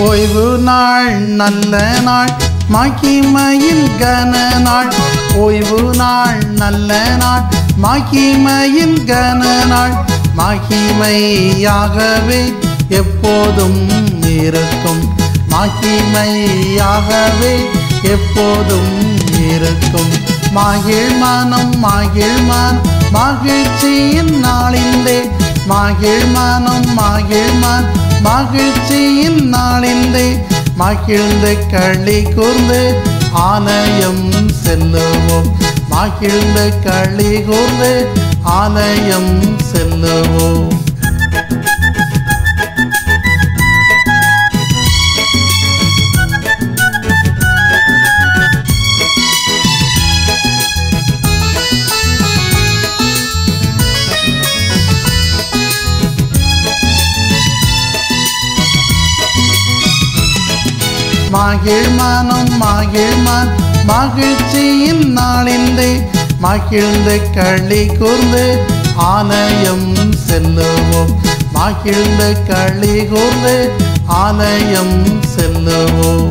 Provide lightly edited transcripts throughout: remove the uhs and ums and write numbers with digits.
ஓய்வு நாள் நல்ல நாள் மகிமையின் கன நாள். ஓய்வு நாள் நல்ல நாள் மகிமையின் கன நாள். மகிமையாகவே எப்போதும் இருக்கும். மகிமையாகவே எப்போதும் இருக்கும். மகிழ் மனம் மகிழ்ச்சியின் நாளிலே. மகிழ் மனம் மகிழ்ச்சியின் நாளிலே. மகிழ்ந்து களி கூர்ந்து ஆலயம் செல்லுவோம். மகிழ்ந்து களி கூர்ந்து ஆலயம் செல்லுவோம். மகிழ் மனம் மகிழ்ச்சியின் நாளிலே. மகிழ்ந்து களி கூர்ந்து ஆலயம் செல்லுவோம். மகிழ்ந்து களி கூர்ந்து ஆலயம் செல்லுவோம்.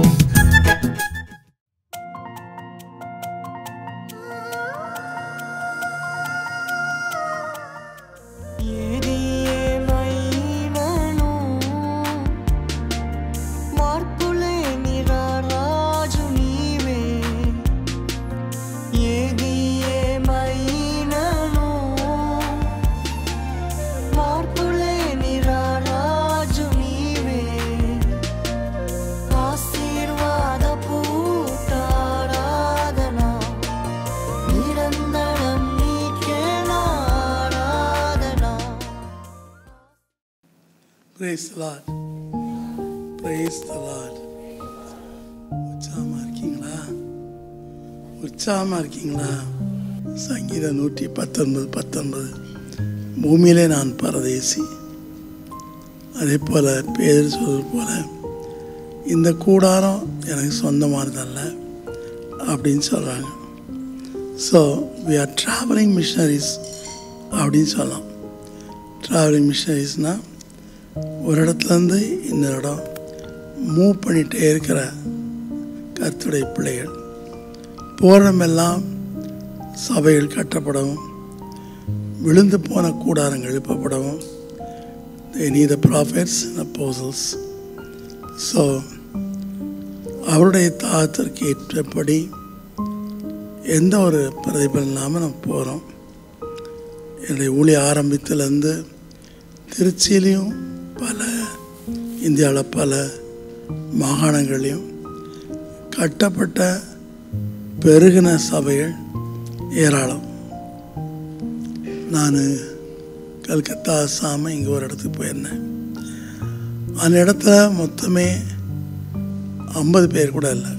Praise the Lord. Praise the Lord. உற்சாகமாக இருக்கீங்களா? சங்கீதம் 119:19 பூமியிலே நான் பரதேசி. அதே போல் பேர் சொல்வது போல இந்த கூடாரம் எனக்கு சொந்தமானதல்ல அப்படின்னு சொல்கிறாங்க. So we are traveling missionaries அப்படின்னு சொல்லலாம். ட்ராவலிங் மிஷனரிஸ்னால் ஒரு இடத்துலேருந்து இன்னொரு இடம் மூவ் பண்ணிகிட்டே இருக்கிற கர்த்தருடைய பிள்ளைகள். போகிறமெல்லாம் சபைகள் கட்டப்படவும், விழுந்து போன கூடாரங்கள் எழுப்பப்படவும். they need the prophets and apostles. So அவருடைய தாகத்திற்கு ஏற்றபடி எந்த ஒரு பிரதிபலன் இல்லாமல் நம்ம போகிறோம். என்னுடைய ஊழிய ஆரம்பத்திலேருந்து திருச்சியிலையும் இந்தியாவில் பல மாகாணங்களையும் கட்டப்பட்ட பெருகின சபைகள் ஏராளம். நான் கல்கத்தா, அசாம் இங்கே ஒரு இடத்துக்கு போயிருந்தேன். அந்த இடத்துல மொத்தமே 50 பேர் கூட இல்லை.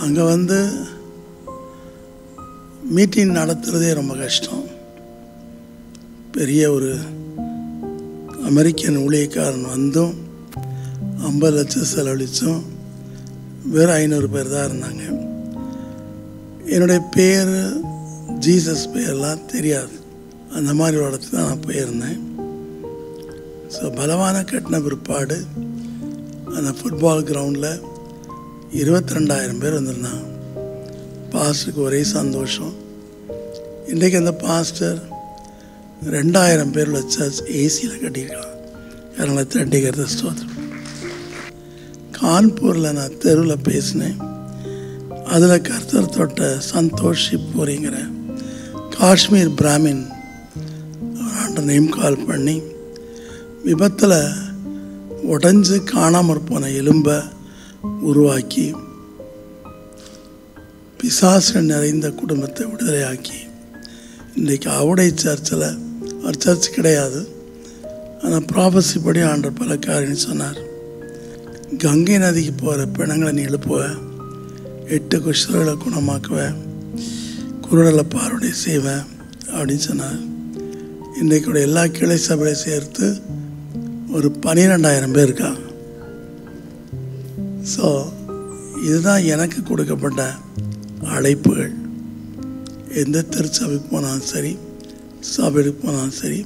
அங்கே வந்து மீட்டிங் நடத்துகிறதே ரொம்ப கஷ்டம். பெரிய ஒரு அமெரிக்கன் ஊழியக்காரன் வந்தும் 50 லட்சம் செலவழித்தும் வெறும் 500 பேர் தான் இருந்தாங்க. என்னுடைய பேர் ஜீசஸ் பேர்லாம் தெரியாது. அந்த மாதிரி ஒரு இடத்துக்கு தான் நான் போயிருந்தேன். ஸோ பலவான கட்டின பிற்பாடு அந்த ஃபுட்பால் கிரவுண்டில் 22,000 பேர் வந்திருந்தாங்க. பாஸ்டருக்கு ஒரே சந்தோஷம். இன்றைக்கு அந்த பாஸ்டர் 2,000 பேர் உள்ள சர்ச் ஏசியில் கட்டியிருக்கலாம். அதனால் தண்டிக்கிறது ஸ்தோத்திரம். கான்பூரில் நான் தெருவில் பேசினேன். அதில் கர்த்தர் தொட்ட சந்தோஷி பூரிங்கிற காஷ்மீர் பிராமின் அவராண்ட நேம் கால் பண்ணி விபத்தில் உடஞ்சி காணாமற் போன எலும்பை உருவாக்கி பிசாசுகள் நிறைந்த குடும்பத்தை விடுதலையாக்கி இன்றைக்கு அவருடைய சர்ச்சில் ஒரு சர்ச் கிடையாது, ஆனால் ப்ராபஸி படி ஆண்டவர் பல காரியம் சொன்னார். கங்கை நதிக்கு போகிற பிணங்களை நீ எழுப்புவேன், 8 குஷ்டர்களை குணமாக்குவேன், குருடலை பார்வை செய்வேன் அப்படின்னு சொன்னார். இன்றைக்குடைய எல்லா கிளை சபையை சேர்த்து ஒரு 12,000 பேர் இருக்காங்க. ஸோ இதுதான் எனக்கு கொடுக்கப்பட்ட அழைப்புகள். எந்த திருச்சபைக்கு போனாலும் சரி, சபைக்கு போனாலும் சரி,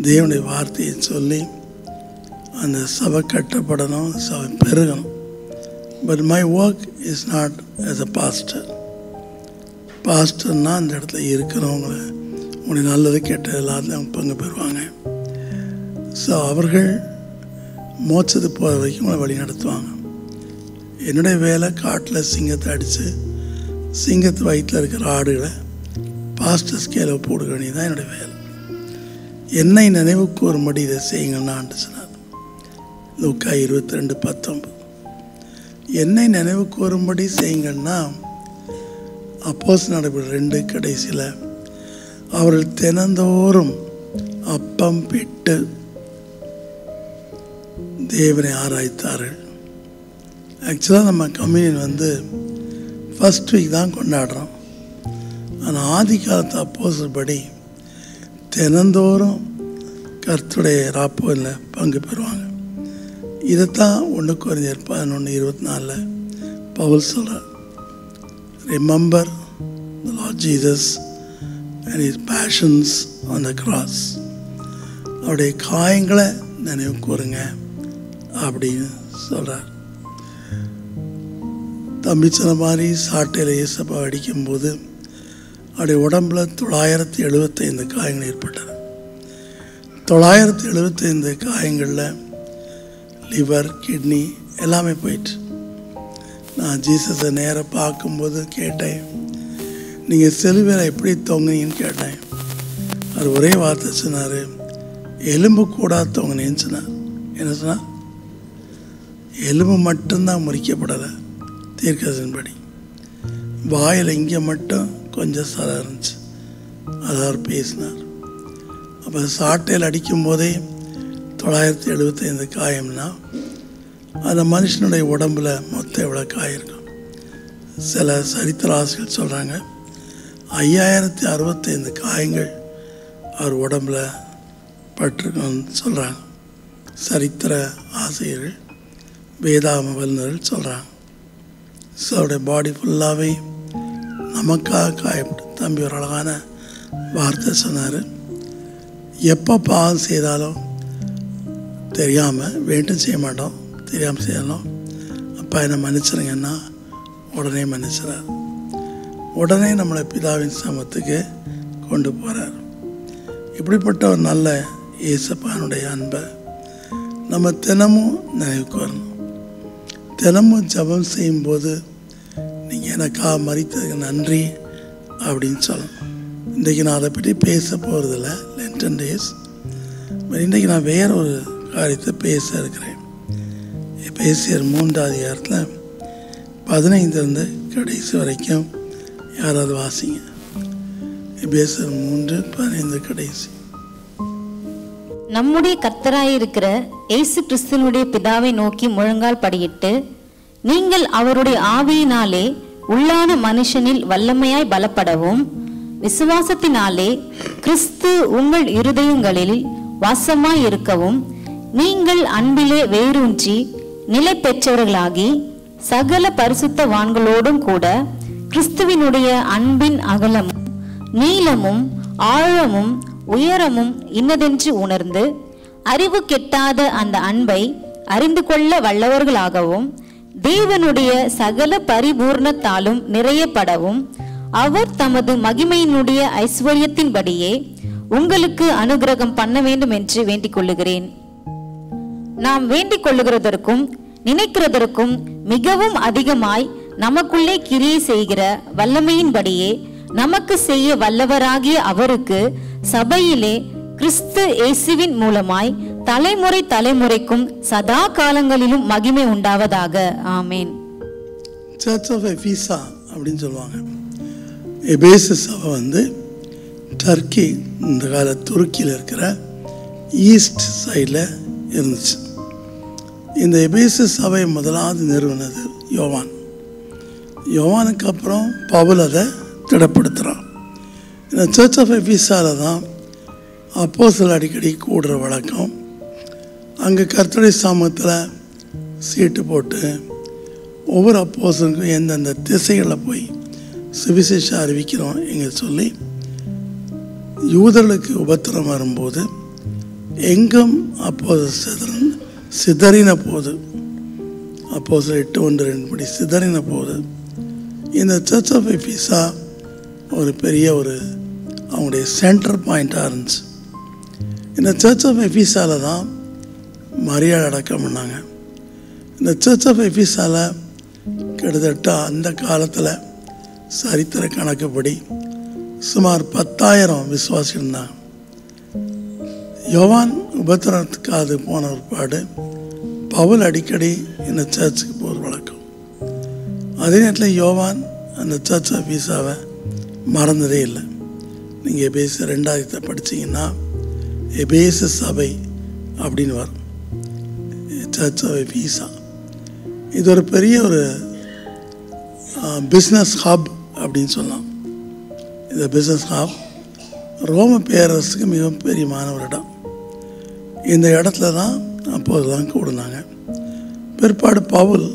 தேவனுடைய வார்த்தையை சொல்லி அந்த சபை கட்டப்படணும், சபை பெருகணும். But my work is not as a pastor. பாஸ்டர்னால் அந்த இடத்துல இருக்கிறவங்கள உங்களுடைய நல்லது கெட்ட எல்லாத்தையும் பங்கு பெறுவாங்க. ஸோ அவர்கள் மோட்சத்துக்கு போகிற வரைக்கும் உங்களை வழி நடத்துவாங்க. என்னுடைய வேலை காட்டில் சிங்கத்தை அடித்து சிங்கத்து வயிற்றில் இருக்கிற ஆடுகளை பாஸ்டர் ஸ்கேலை போடுக வேண்டியதான் என்னுடைய வேலை. என்னை நினைவு கூறும்படி இதை செய்யுங்கன்னு ஆண்டு சொன்னார். லூக்கா 22:19. என்னை நினைவு கூறும்படி செய்யுங்கன்னா அப்போஸ்தலர் நடவடிக்கைகள் 2 கடைசியில் அவர்கள் தினந்தோறும் அப்பம் பிட்டு தேவனை ஆராய்த்தார்கள். ஆக்சுவலாக நம்ம கம்யூனியன் ஃபர்ஸ்ட் வீக் தான் கொண்டாடுறோம். ஆனால் ஆதி காலத்து அப்போஸ்தலர் படி தினந்தோறும் கர்த்தருடைய ராப்போரில் பங்கு பெறுவாங்க. இதைத்தான் 1 கொரிந்தியர் 11:24 பவுல் சொல்கிறார். Remember the Lord Jesus and his passions on the cross. அவருடைய காயங்களை நினைவு கூறுங்க அப்படின்னு சொல்கிறார். தம்பி சொன்ன மாதிரி சாட்டையில் இயேசப்பா அடிக்கும்போது அவருடைய உடம்புல 975 காயங்கள் ஏற்பட்டது. 975 காயங்களில் லிவர், கிட்னி எல்லாமே போயிட்டு. நான் ஜீசஸை நேராக பார்க்கும்போது கேட்டேன், நீங்கள் சிலுவையில் எப்படி தொங்குனீங்கன்னு கேட்டேன். அவர் ஒரே வார்த்தை சொன்னார், எலும்பு கூட தொங்குனேன்னு சொன்னார். என்ன சொன்னார்? எலும்பு மட்டும்தான் முறிக்கப்படலை தீர்க்கதரிசியின்படி. வாயில் இங்கே மட்டும் கொஞ்சம் சதை இருந்துச்சு, அதை அவர் பேசினார். அப்போ சாட்டையில் அடிக்கும் போதே 975 காயம்னா அந்த மனுஷனுடைய உடம்புல மொத்தம் எவ்வளோ காயம் இருக்கும்? சில சரித்திர ஆசிரியர்கள் சொல்கிறாங்க 5065 காயங்கள் அவர் உடம்புல பட்டிருக்கோன்னு சொல்கிறாங்க. சரித்திர ஆசிரியர்கள், வேதாகம வல்லுநர்கள் சொல்கிறாங்க. ஸோ அவருடைய பாடி ஃபுல்லாகவே நமக்காக காயப்பட்டு. தம்பி ஒரு அழகான வார்த்தை சொன்னார், எப்போ பாவம் செய்தாலும் தெரியாமல் வேண்டும் செய்ய மாட்டோம், தெரியாமல் செய்யலாம், அப்பா என்னை மன்னிச்சிருங்கன்னா உடனே மன்னிச்சிடார். உடனே நம்மளை பிதாவின் சமத்துக்கு கொண்டு போகிறார். இப்படிப்பட்ட ஒரு நல்ல இயேசப்பானுடைய அன்பை நம்ம தினமும் நினைவுக்கு வரணும். தினமும் ஜெபம் செய்யும்போது நீங்கள் எனக்காக மரித்ததுக்கு நன்றி அப்படின்னு சொல்லணும். இன்றைக்கி நான் அதை பற்றி பேச போகிறதில்ல, லென்டன் டேஸ். பட் இன்றைக்கி நான் வேற ஒரு காரியத்தை பேச இருக்கிறேன். எபேசியர் 3 15 கடைசி வரைக்கும் யாராவது வாசிங்க. எபேசியர் 3:15 கடைசி. நம்முடைய கர்த்தராயிருக்கிற இயேசு கிறிஸ்துவினுடைய பிதாவை நோக்கி முழங்கால் படியிட்டு, நீங்கள் அவருடைய ஆவியினாலே உள்ளான மனுஷனில் வல்லமையாய் பலப்படவும், விசுவாசத்தினாலே கிறிஸ்து உங்கள் இருதயங்களில் வாசமாய் இருக்கவும், நீங்கள் அன்பிலே வேரூன்றி நிலை பெற்றவர்களாகி சகல பரிசுத்தவான்களோடும் கூட கிறிஸ்துவினுடைய அன்பின் அகலமும் நீளமும் ஆழமும் உயரமும் இன்னதென்று உணர்ந்து அறிவு கெட்டாத அந்த அன்பை அறிந்து கொள்ள வல்லவர்களாகவும், தேவனுடைய சகல பரிபூர்ணத்தாலும் நிறையப்படவும், அவர் தமது மகிமையினுடைய ஐஸ்வர்யத்தின்படியே உங்களுக்கு அனுகிரகம் பண்ண வேண்டும் என்று வேண்டிக் கொள்ளுகிறேன். நாம் வேண்டிக் கொள்ளுகிறதற்கும் நினைக்கிறதற்கும் மிகவும் அதிகமாய் நமக்குள்ளே கிரியை செய்கிற வல்லமையின்படியே நமக்கு செய்ய வல்லவராகிய அவருக்கு சபையிலே கிறிஸ்து இயேசுவின் மூலமாய் தலைமுறை தலைமுறைக்கும் சதா காலங்களிலும் மகிமை உண்டாவதாக. ஆமேன். சர்ச் ஆஃப் எபீசா அப்படின்னு சொல்லுவாங்க. எபேசு சபை டர்க்கி, இந்த கால துருக்கியில் இருக்கிற ஈஸ்ட் சைடில் இருந்துச்சு. இந்த எபேசு சபை முதலாவது நிறுவனது யோவான். யோவானுக்கு அப்புறம் பவுல் அதை திடப்படுத்துகிறான். இந்த சர்ச் ஆஃப் எபீசாவில் தான் அப்போஸ்தலர் அடிக்கடி கூடுற வழக்கம். அங்கே கர்த்தருடைய சமூகத்தில் சீட்டு போட்டு ஒவ்வொரு அப்போஸ்தலருக்கும் எந்தெந்த திசைகளில் போய் சுவிசேஷம் அறிவிக்கிறோம் எங்க சொல்லி, யூதர்களுக்கு உபத்திரம் வரும்போது எங்கும் அப்போஸ்தலன் சிதறின போது, அப்போஸ்தலர் 8:1-2 படி சிதறின போது இந்த சர்ச் ஆஃப் எபீசா ஒரு பெரிய அவங்களுடைய சென்டர் பாயிண்ட்டாக இருந்துச்சு. இந்த சர்ச் ஆஃப் எபீசாவில் தான் மரியாதை அடக்கம் பண்ணாங்க. இந்த சர்ச் ஆஃப் எபீசாவில் கிட்டத்தட்ட அந்த காலத்தில் சரித்திர கணக்குப்படி சுமார் 10,000 விசுவாசி இருந்தாங்க. யோவான் உபத்திரத்துக்காக போன ஒருபாடு பவுல் அடிக்கடி இந்த சர்ச்சுக்கு போகிற வழக்கம். அதே நேரத்தில் யோவான் அந்த சர்ச் ஆஃப் எபீசாவை மறந்ததே இல்லை. நீங்கள் எபேசு 2 படித்தீங்கன்னா எபேசு சபை அப்படின்னு வரும், சர்ச் ஆஃப் எபீசா. இது ஒரு பெரிய பிஸ்னஸ் ஹப் அப்படின்னு சொல்லலாம். இந்த பிஸ்னஸ் ஹப் ரோம பேரரசுக்கு மிகவும் பெரியமான ஒரு இடம். இந்த இடத்துல தான் அப்போதெல்லாம் கூடுனாங்க. பிற்பாடு பவுல்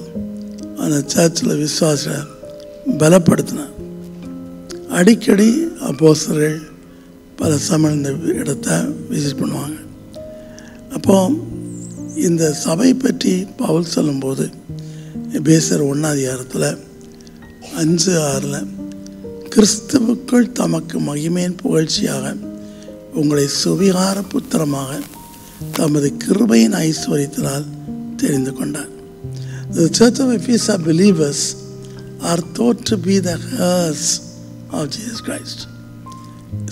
அந்த சர்ச்சில் விசுவாச பலப்படுத்தினார். அடிக்கடி அப்போஸ்தலர்கள் பல சமயம் இந்த இடத்தை விசிட் பண்ணுவாங்க. அப்போ இந்த சபை பற்றி பவுல் சொல்லும்போது எபேசியர் 1 5:6 கிறிஸ்துவுக்குள் தமக்கு மகிமையின் புகழ்ச்சியாக உங்களை சுவிகார புத்திரமாக தமது கிருபையின் ஐஸ்வர்யத்தினால் தெரிந்து கொண்டார். The Church of Ephesus believers are thought to be the heirs of Jesus Christ.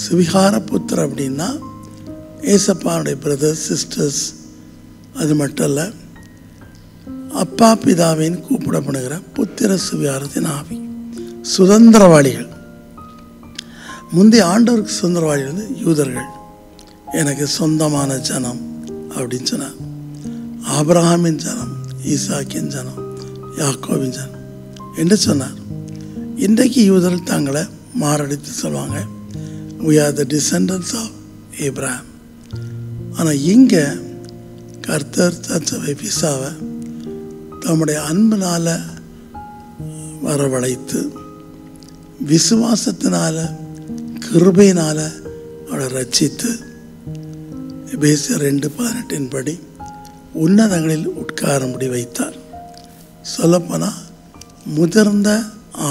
சுவிகார புத்திர அப்படின்னா ஏசப்பாவுடைய பிரதர்ஸ் சிஸ்டர்ஸ், அது மட்டும் இல்லை, அப்பா பிதாவின் கூப்பிடப்படுகிற புத்திர சுவிகாரத்தின் ஆவி, சுதந்திரவாளிகள். முந்தைய ஆண்டவருக்கு சுதந்திரவாளிகள் வந்து யூதர்கள், எனக்கு சொந்தமான ஜனம் அப்படின்னு சொன்னார். ஆபிரகாமின் ஜனம், ஈசாக்கின் ஜனம், யாக்கோபின் ஜனம் என்று சொன்னார். இன்றைக்கு யூதர்கள் தங்களை மாரடித்து சொல்லுவாங்க, we are the descendants of Abraham. ஆனால் இங்கே கர்த்தர் சர்ச் ஆஃப் எபீசாவை தம்முடைய அன்பினால் வரவழைத்து விசுவாசத்தினால் கிருபையினால் அவளை ரட்சித்து எபேசியர் 2:18 படி உன்னதங்களில் உட்காரும்படி வைத்தார். சொல்லப்போனால் முதிர்ந்த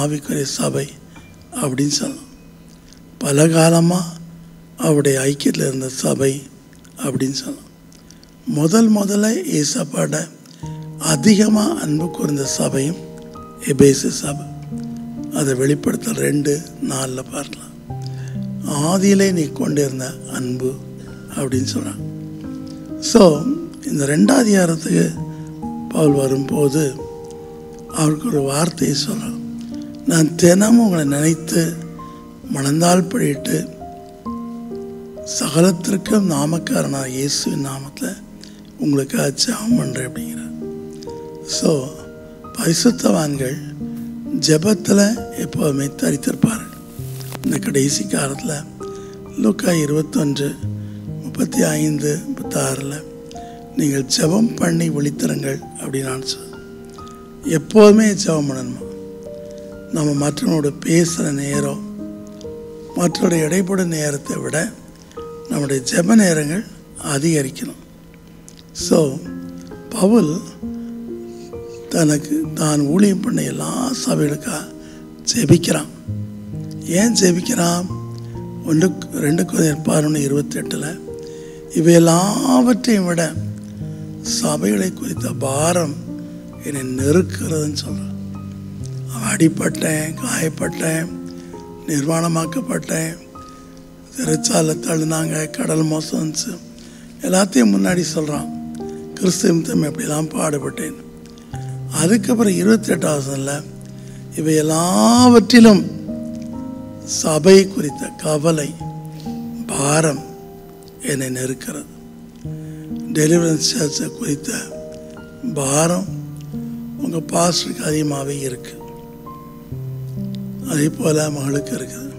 ஆவிக்குரிய சபை அப்படின்னு சொல்லலாம். பல காலமாக அவருடைய ஐக்கியத்தில் இருந்த சபை அப்படின்னு சொல்லலாம். முதல்ல ஏசப்பாட அதிகமாக அன்பு கூர்ந்த சபையும் எபேசு சபை. அதை வெளிப்படுத்த 2:4 பார்க்கலாம். ஆதியிலே நீ கொண்டிருந்த அன்பு அப்படின்னு சொல்கிறாங்க. ஸோ இந்த 2வது அதிகாரத்துக்கு பவுல் வரும்போது அவருக்கு ஒரு வார்த்தையை சொல்கிறார். நான் தினமும் உங்களை நினைத்து மணந்தால் படிட்டு சகலத்திற்கும் நாமக்காரனாக இயேசுவின் நாமத்தில் உங்களுக்கு ஜெபம் பண்ணுறேன் அப்படிங்கிறார். ஸோ பரிசுத்தவான்கள் ஜெபத்தில் எப்போதுமே தரித்திருப்பார்கள். இந்த கடைசி காலத்தில் லூக்கா 21:35-36 நீங்கள் ஜெபம் பண்ணி விழித்திருங்கள் அப்படின்னு நான் சொல்கிறேன். எப்போதுமே ஜெபம் பண்ணணுமா? நம்ம மற்றவங்களோட பேசுகிற நேரம், மற்றோட இடைப்படும் நேரத்தை விட நம்முடைய ஜெப நேரங்கள் அதிகரிக்கணும். ஸோ பவுல் தான் ஊழியம் பண்ண எல்லா சபைகளுக்காக ஜெபிக்கிறான். ஏன் ஜெபிக்கிறான்? 2 கொரிந்தியர் 11:28 இவை எல்லாவற்றையும் விட சபைகளை குறித்த பாரம் என்னை நெருக்கிறதுன்னு சொல்கிறான். அவன் அடிப்பட்டேன், காயப்பட்டேன், நிர்வாணமாக்கப்பட்டேன், சிறைச்சாலை தள்ளினாங்க, கடல் மோசம் வந்துச்சு, எல்லாத்தையும் முன்னாடி சொல்கிறான். கிறிஸ்துவ நிமித்தம் எப்படிலாம் பாடுபட்டேன். அதுக்கப்புறம் 28 இவை எல்லாவற்றிலும் சபை குறித்த கவலை பாரம் என்னை நெருக்கிறது. டெலிவரன்ஸ் சர்ச்சை குறித்த பாரம் உங்கள் பாஸ்டருக்கு அதிகமாகவே இருக்குது, அதே போல் மகளுக்கு இருக்குது.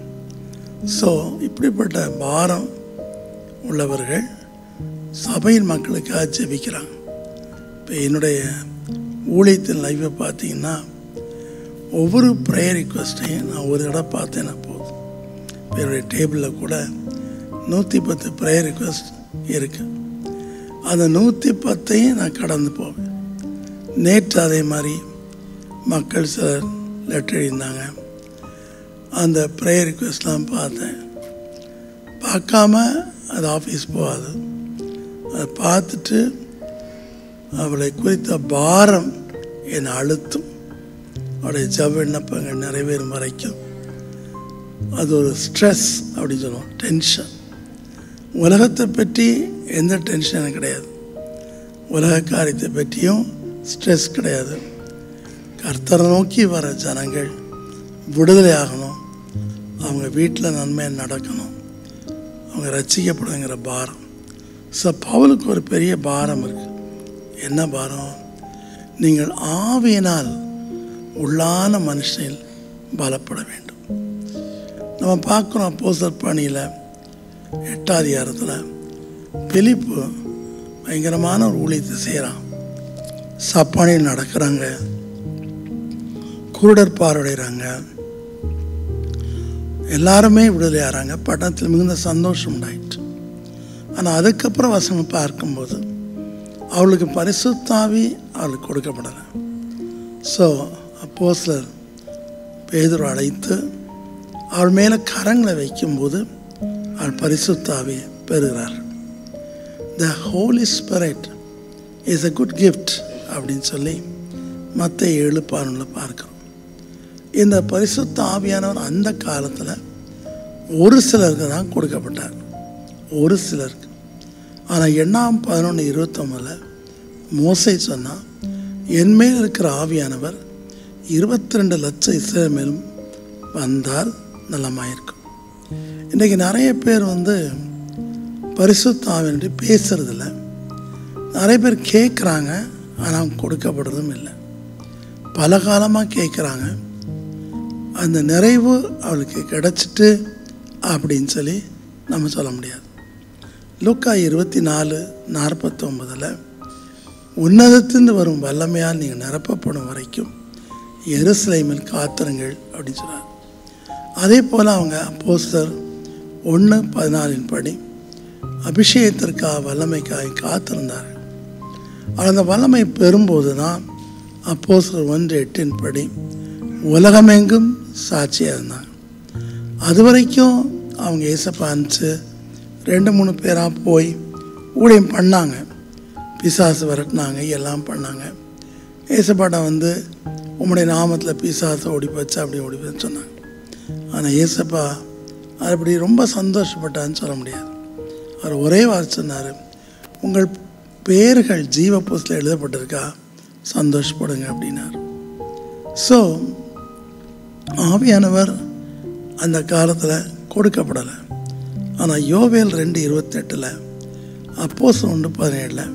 ஸோ இப்படிப்பட்ட பாரம் உள்ளவர்கள் சபையின் மக்களுக்காக ஜெபிக்கிறாங்க. இப்போ என்னுடைய ஊழியத்தின் லைஃப்பை பார்த்தீங்கன்னா ஒவ்வொரு ப்ரேயர் ரிக்வெஸ்ட்டையும் நான் ஒரு தடவை பார்த்தேன்னா போதும். இப்போ என்னுடைய டேபிளில் கூட 110 ப்ரேயர் ரிக்வெஸ்ட் இருக்குது. அந்த 110ஐயும் நான் கடந்து போவேன். நேற்று அதே மாதிரி மக்கள் சிலர் லெட்டர் எழுதினாங்க. அந்த ப்ரேயர் ரிக்வெஸ்ட்லாம் பார்த்தேன். பார்க்காம அது ஆஃபீஸ் போகாது. அதை பார்த்துட்டு அவளை குறித்த பாரம் என்னை அழுத்தும். அவருடைய ஜெப விண்ணப்பங்கள் நிறைவேறும் வரைக்கும் அது ஒரு ஸ்ட்ரெஸ் அப்படின்னு சொல்லுவோம், டென்ஷன். உலகத்தை பற்றி எந்த டென்ஷனும் கிடையாது, உலக காரியத்தை பற்றியும் ஸ்ட்ரெஸ் கிடையாது. கர்த்தரை நோக்கி வர ஜனங்கள் விடுதலை ஆகணும், அவங்க வீட்டில் நன்மையாக நடக்கணும், அவங்க ரட்சிக்கப்படுங்கிற பாரம். ஸோ பவுலுக்கு ஒரு பெரிய பாரம் இருக்குது. என்ன பாரம்? நீங்கள் ஆவியினால் உள்ளான மனுஷனில் பலப்பட வேண்டும். நம்ம பார்க்குறோம் அப்போஸ்தலர் பணியில் 8ஆம் அதிகாரத்தில் பிலிப்பு பயங்கரமான ஒரு ஊழியத்தை செய்கிறான். சப்பானியில் நடக்கிறாங்க, குருடர் பார்வையிடுறாங்க, எல்லாருமே விடுதலை ஆகிறாங்க. பட்டணத்தில் மிகுந்த சந்தோஷம் உண்டாயிற்று. ஆனால் அதுக்கப்புறம் வசனம் பார்க்கும்போது அவளுக்கு பரிசுத்த ஆவி அவளுக்கு கொடுக்கப்படலை. ஸோ அப்போஸ்தலர் பேதுரு அழைத்து அவள் மேலே கரங்களை வைக்கும்போது அவள் பரிசுத்த ஆவியை பெறுகிறார். The holy spirit is a good gift அப்படின்னு சொல்லி மத்தேயு 7:11 பார்க்கிறோம். இந்த பரிசுத்த ஆவியானவர் அந்த காலத்தில் ஒரு சிலருக்கு தான் கொடுக்கப்பட்டார், ஒரு சிலருக்கு. ஆனால் 8:11:29 மோசே சொன்னால், என் மேல் இருக்கிற ஆவியானவர் 22 லட்சம் இஸ்ரவேல் மேலும் வந்தால் நலமாயிருக்கும். இன்றைக்கி நிறைய பேர் பரிசுத்த ஆவியினுடைய பேசுறதில்ல. நிறைய பேர் கேட்குறாங்க, ஆனால் கொடுக்கப்படுறதும் இல்லை. பல காலமாக கேட்குறாங்க, அந்த நிறைவு அவளுக்கு கிடச்சிட்டு அப்படின்னு சொல்லி நம்ம சொல்ல முடியாது. லூக்கா 24:49 உன்னதத்திலிருந்து வரும் வல்லமையால் நீங்கள் நிரப்பப்படும் வரைக்கும் எருசலேமில் காத்திருங்கள் அப்படின்னு சொல்கிறார். அதே போல் அவங்க அப்போஸ்தலர் 1:14 படி அபிஷேகத்திற்காக வல்லமைக்காக காத்திருந்தார்கள். அந்த வல்லமை பெறும்போது தான் அப்போஸ்தலர் 1:8 படி உலகமெங்கும் சாட்சியாக இருந்தாங்க. அது வரைக்கும் அவங்க ஏசப்பா அனுப்பிச்சு 2-3 பேராக போய் ஊழியம் பண்ணாங்க, பிசாசு விரட்டினாங்க, எல்லாம் பண்ணாங்க. ஏசப்பாட்டை உம்முடைய நாமத்தில் பிசாசை ஓடி போச்சு, அப்படி ஓடி போச்சு சொன்னாங்க. ஆனால் ஏசப்பா அது அப்படி ரொம்ப சந்தோஷப்பட்டான்னு சொல்ல முடியாது. அவர் ஒரே வார்த்தை சொன்னார், உங்கள் பேர்கள் ஜீவ புஸ்தகத்தில் எழுதப்பட்டிருக்கா, சந்தோஷப்படுங்க அப்படின்னார். ஸோ ஆவியானவர் அந்த காலத்தில் கொடுக்கப்படலை. ஆனால் யோவேல் 2:28 அப்போஸ்தலர் 1:17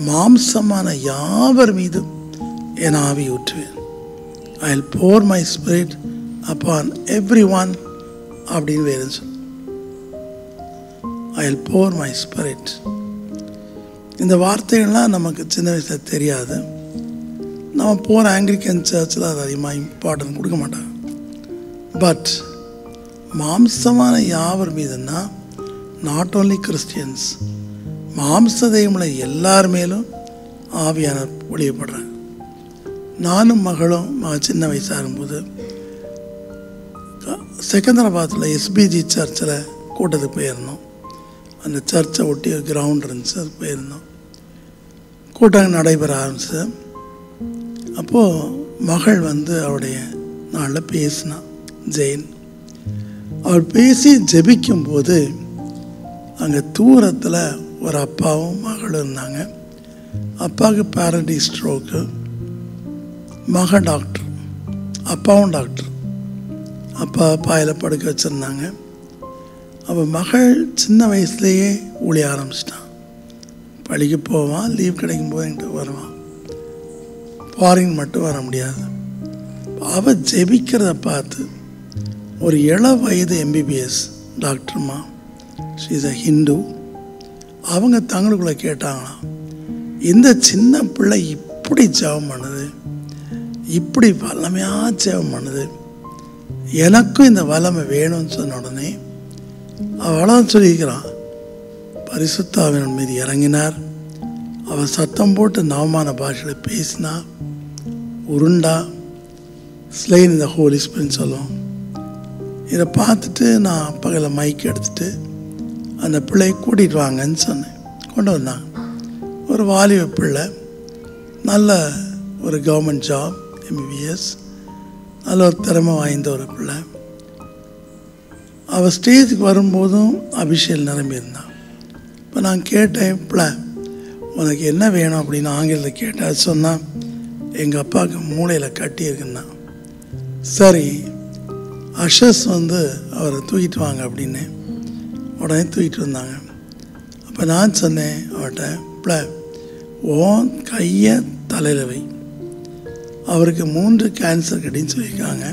மாம்சமான யாவர் மீதும் என் ஆவி ஊற்றுவேன், I will pour my spirit upon everyone அப்படின்னு வேறு சொல், I will pour my spirit. இந்த வார்த்தைகள்லாம் நமக்கு சின்ன வயசில் தெரியாது. நம்ம போகிற ஆங்கிலிக்கன் சர்ச்சில் அது அதிகமாக இம்பார்ட்டன்ட் கொடுக்க மாட்டாங்க. பட் மாம்சமான யாவர் மீதுன்னா நாட் ஓன்லி கிறிஸ்டியன்ஸ், மாம்ச தெய்வங்களை எல்லார் மேலும் ஆவியான ஒளியப்படுறாங்க. நானும் மகளும் சின்ன வயசாக இருக்கும்போது செகந்தராபாத்தில் எஸ்பிஜி சர்ச்சில் கூட்டத்துக்கு போயிருந்தோம். அந்த சர்ச்சை ஒட்டி ஒரு கிரவுண்ட் இருந்துச்சு, அது போயிருந்தோம். கூட்டம் நடைபெற ஆரம்பிச்சு. அப்போது மகள் அவருடைய நாளில் பேசினா, ஜெயின். அவள் பேசி ஜெபிக்கும்போது அங்கே தூரத்தில் ஒரு அப்பாவும் மகளும் இருந்தாங்க. அப்பாவுக்கு பேரடி ஸ்ட்ரோக்கு, மகன் டாக்டர், அப்பாவும் டாக்டர். அப்பா பாயில் படுக்க வச்சுருந்தாங்க. அப்போ மகள் சின்ன வயசுலேயே ஊழிய ஆரம்பிச்சிட்டான். பள்ளிக்கு போவான், லீவ் கிடைக்கும் போது என்கிட்ட வருவான், ஃபாரின் மட்டும் வர முடியாது. அவள் ஜெபிக்கிறத பார்த்து ஒரு 7 வயது எம்பிபிஎஸ் டாக்டர்மா, ஷீ இஸ் அ ஹிந்து, அவங்க தங்களுக்குள்ளே கேட்டாங்களாம், இந்த சின்ன பிள்ளை இப்படி ஜெபம் பண்ணுது, இப்படி வல்லமையாக ஜெபம் பண்ணுது, எனக்கும் இந்த வல்லமை வேணும்னு சொன்ன உடனே அவளும் சொல்லியிருக்கிறான், பரிசுத்த ஆவியின் மீது இறங்கினார், அவள் சத்தம் போட்டு நவமான பாஷையில் பேசினா, உருண்டா, ஸ்லைன் இந்த ஹோலி ஸ்பிரிட் சொல்லுவோம். இதை பார்த்துட்டு நான் பகலில் மைக் எடுத்துகிட்டு அந்த பிள்ளையை கூட்டிகிட்டு வாங்கன்னு சொன்னேன். கொண்டு வந்தாங்க. ஒரு வாலிப பிள்ளை, நல்ல ஒரு கவர்மெண்ட் ஜாப், எம்பிபிஎஸ், நல்ல ஒரு திறமை வாய்ந்த ஒரு பிள்ளை. அவள் ஸ்டேஜுக்கு வரும்போதும் அபிஷேகம் நிரம்பியிருந்தான். இப்போ நான் கேட்டேன், பிள்ளை உனக்கு என்ன வேணும் அப்படின்னு ஆங்கிலத்தில் கேட்டேன். அது சொன்னால் எங்கள் அப்பாவுக்கு மூளையில் கட்டியிருக்குன்னா. சரி, அஷஸ் அவரை தூக்கிட்டு வாங்க அப்படின்னு உடனே தூக்கிட்டு வந்தாங்க. அப்போ நான் சொன்னேன் அவர்கிட்ட, பிள்ளை உன் கையை தலையில் வை, அவருக்கு 3 கேன்சர் கட்டின்னு சொல்லியிருக்காங்க,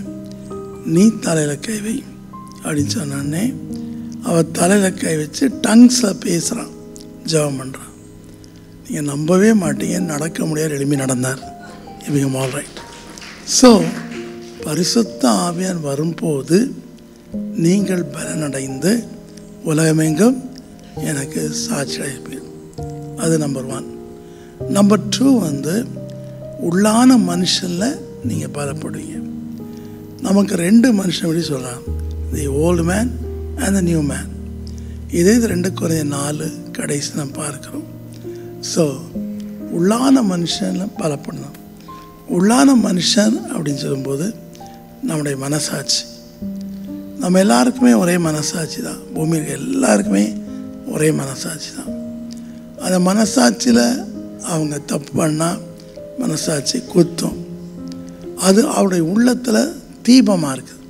நீ தலையில் கை வை அப்படின்னு சொன்னோடனே அவள் தலையில் கை வச்சு டங்ஸில் பேசுகிறான், ஜெபம் பண்ணுறான். நீங்கள் நம்பவே மாட்டீங்க, நடக்க முடியாது, எழுப்பி நடந்தார். இவங்க ஆல் ரைட். ஸோ பரிசுத்த ஆவியான் வரும்போது நீங்கள் பலனடைந்து உலகமெங்கும் எனக்கு சாட்சி அளிப்பீர். அது நம்பர் 1. நம்பர் 2 உள்ளான மனுஷனில் நீங்கள் பலப்படுவீங்க. நமக்கு 2 மனுஷன் எப்படி சொல்கிறான், தி old man and the new man. இதே 2 Corinthians 4 கடைசி நம்ம பார்க்குறோம். ஸோ உள்ளான மனுஷனில் பலப்படணும். உள்ளான மனுஷன் அப்படின்னு சொல்லும்போது நம்முடைய மனசாட்சி. நம்ம எல்லாருக்குமே ஒரே மனசாட்சி தான். பூமியில் எல்லாருக்குமே ஒரே மனசாட்சி தான். அந்த மனசாட்சியில் அவங்க தப்பு பண்ணால் மனசாட்சி குத்தும். அது அவருடைய உள்ளத்தில் தீபமாக இருக்குது.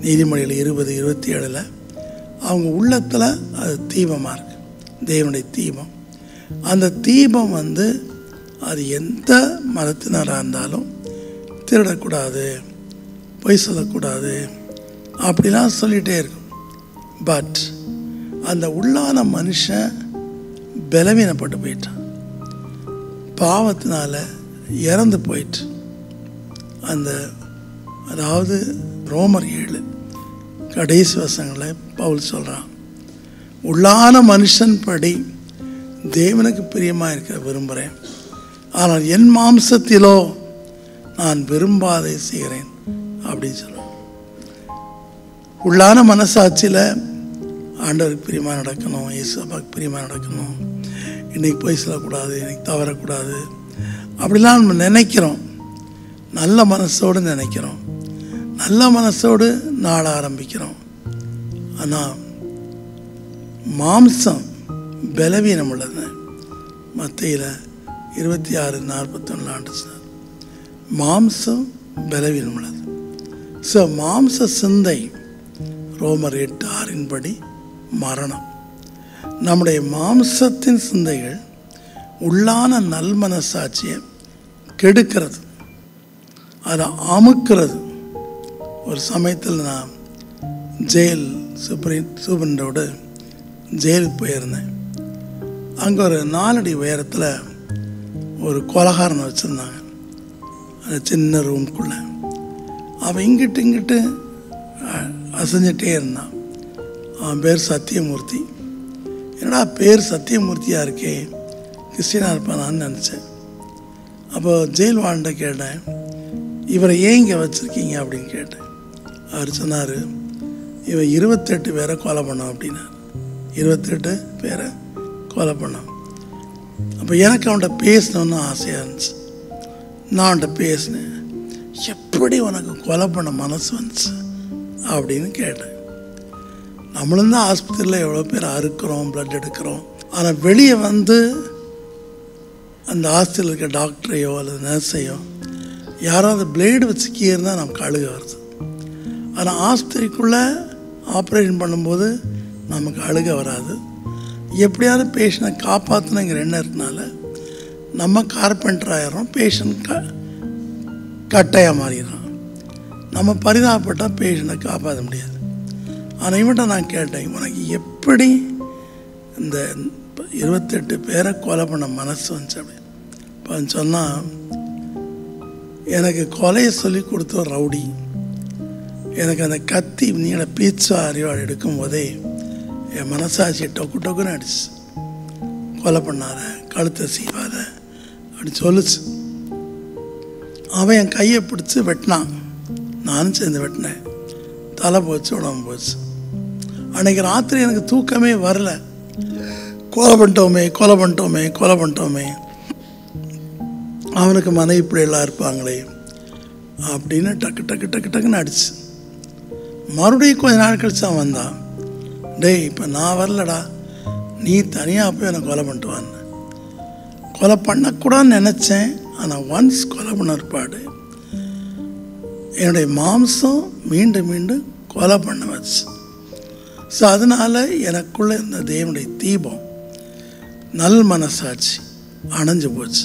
நீதிமொழியில் 20:27 அவங்க உள்ளத்தில் அது தீபமாக இருக்குது, தேவனுடைய தீபம். அந்த தீபம் அது எந்த மதத்தினராக இருந்தாலும் திருடக்கூடாது, பொய் சொல்லக்கூடாது அப்படிலாம் சொல்லிகிட்டே இருக்கும். பட் அந்த உள்ளான மனுஷன் பலவீனப்பட்டு போயிட்டான், பாவத்தினால இறந்து போயிட்டு. அதாவது ரோமர் 7 கடைசி வசனங்களை பவுல் சொல்கிறான், உள்ளான மனுஷன் படி தேவனுக்கு பிரியமாக இருக்க விரும்புகிறேன், ஆனால் என் மாம்சத்திலோ நான் விரும்பாதை செய்கிறேன் அப்படின்னு சொல்லுவேன். உள்ளான மனசாட்சியில் ஆண்டவருக்கு பிரியமாக நடக்கணும், இயேசுவுக்கு பிரியமாக நடக்கணும், இன்றைக்கி பொய் சொல்லக்கூடாது, இன்றைக்கி தவறக்கூடாது அப்படிலாம் நம்ம நினைக்கிறோம். நல்ல மனசோடு நினைக்கிறோம், நல்ல மனசோடு நாள ஆரம்பிக்கிறோம். ஆனால் மாம்சம் பலவீனம் உள்ளது. மத்தேயுல 26:41 சொன்னார், மாம்சம் பலவீனம் உள்ளது. ஸோ மாம்ச சிந்தை ரோமர் 8:6 படி மரணம். நம்முடைய மாம்சத்தின் சிந்தைகள் உள்ளான நல்மனசாட்சியை கெடுக்கிறது, அதை அமுக்கிறது. ஒரு சமயத்தில் நான் ஜெயில் சூப்பரண்டோடு ஜெயிலுக்கு போயிருந்தேன். அங்கே ஒரு 4 அடி உயரத்தில் ஒரு கொலகாரனை வச்சுருந்தாங்க, அந்த சின்ன ரூம்குள்ளே. அவன் இங்கிட்டு அசைஞ்சிட்டே இருந்தான். அவன் பேர் சத்தியமூர்த்தி. என்னடா பேர் சத்தியமூர்த்தியாக இருக்கே, கிறிஸ்டினாக இருப்பானான்னு நினச்சேன். அப்போ ஜெயில் வார்டன்ட்ட கேட்டேன், இவரை ஏன் இங்கே வச்சுருக்கீங்க அப்படின்னு கேட்டேன். அவர் சொன்னார், இவன் 28 பேரை கொலை பண்ணான் அப்படின்னார். 28 பேரை கொலை பண்ணான். அப்போ எனக்கு அவன்கிட்ட பேசணுன்னு ஆசையாக இருந்துச்சு. நான் அவன்கிட்ட பேசினேன், எப்படி உனக்கு கொலை பண்ண மனசு வந்துச்சு அப்படின்னு கேட்டேன். நம்மளும் தான் ஆஸ்பத்திரியில் எவ்வளோ பேர் அறுக்கிறோம், பிளட் எடுக்கிறோம். ஆனால் வெளியே அந்த ஹாஸ்பிட்டலில் இருக்க டாக்டரையோ அல்லது நர்ஸையோ யாராவது பிளேடு வச்சு கீறினா நமக்கு அழுக வருது. ஆனால் ஆஸ்பத்திரிக்குள்ளே ஆப்ரேஷன் பண்ணும்போது நமக்கு அழுக வராது. எப்படியாவது பேஷண்ட்டை காப்பாற்றணுங்கிற எண்ணத்தினால நம்ம கார்பெண்டர் ஆயிடுறோம், பேஷண்ட் கட்டையாக மாறிடுறோம். நம்ம பரிதாபப்பட்டால் பேஷண்ட்டை காப்பாற்ற முடியாது. ஆனால் இவன்கிட்ட நான் கேட்டேன், உனக்கு எப்படி இந்த 28 பேரை கொலை பண்ண மனசு வந்துச்சு அப்படி. இப்போ சொன்னால், எனக்கு கொலையை சொல்லி கொடுத்த ஒரு ரவுடி எனக்கு அந்த கத்தி நீட பீச்சா அறிவாள் எடுக்கும் போதே என் மனசாட்சியை டொக்கு டொக்குன்னு அடிச்சு. கொலை பண்ணாத, கழுத்தை சீவாத அப்படி சொல்லுச்சு. அவன் என் கையை பிடிச்சி வெட்டினான். நானும் சேர்ந்து வெட்டினேன். தலை போச்சு, உடம்பு போச்சு. அன்றைக்கி ராத்திரி எனக்கு தூக்கமே வரல. கொலை பண்ணிட்டோமே, கொலை பண்ணிட்டோமே, கொலை பண்ணிட்டோமே, அவனுக்கு மனைவி இப்படியெல்லாம் இருப்பாங்களே அப்படின்னு டக்கு டக்கு டக்கு டக்குன்னு அடிச்சு. மறுபடியும் கொஞ்ச நாள் கழிச்சு அவன் வந்தான். டேய், இப்போ நான் வரலடா, நீ தனியாக போய் என்னை கொலை பண்ணிட்டு வான்னு. கொலை பண்ணக்கூடாதுன்னு நினச்சேன். ஆனால் ஒன்ஸ் கொலை பண்ண இருப்பாடு என்னுடைய மாம்சம் மீண்டும் மீண்டும் கொலை பண்ண வச்சு. ஸோ அதனால் எனக்குள்ளே இருந்த தேவனுடைய தீபம், நல் மனசாட்சி அணைஞ்சு போச்சு.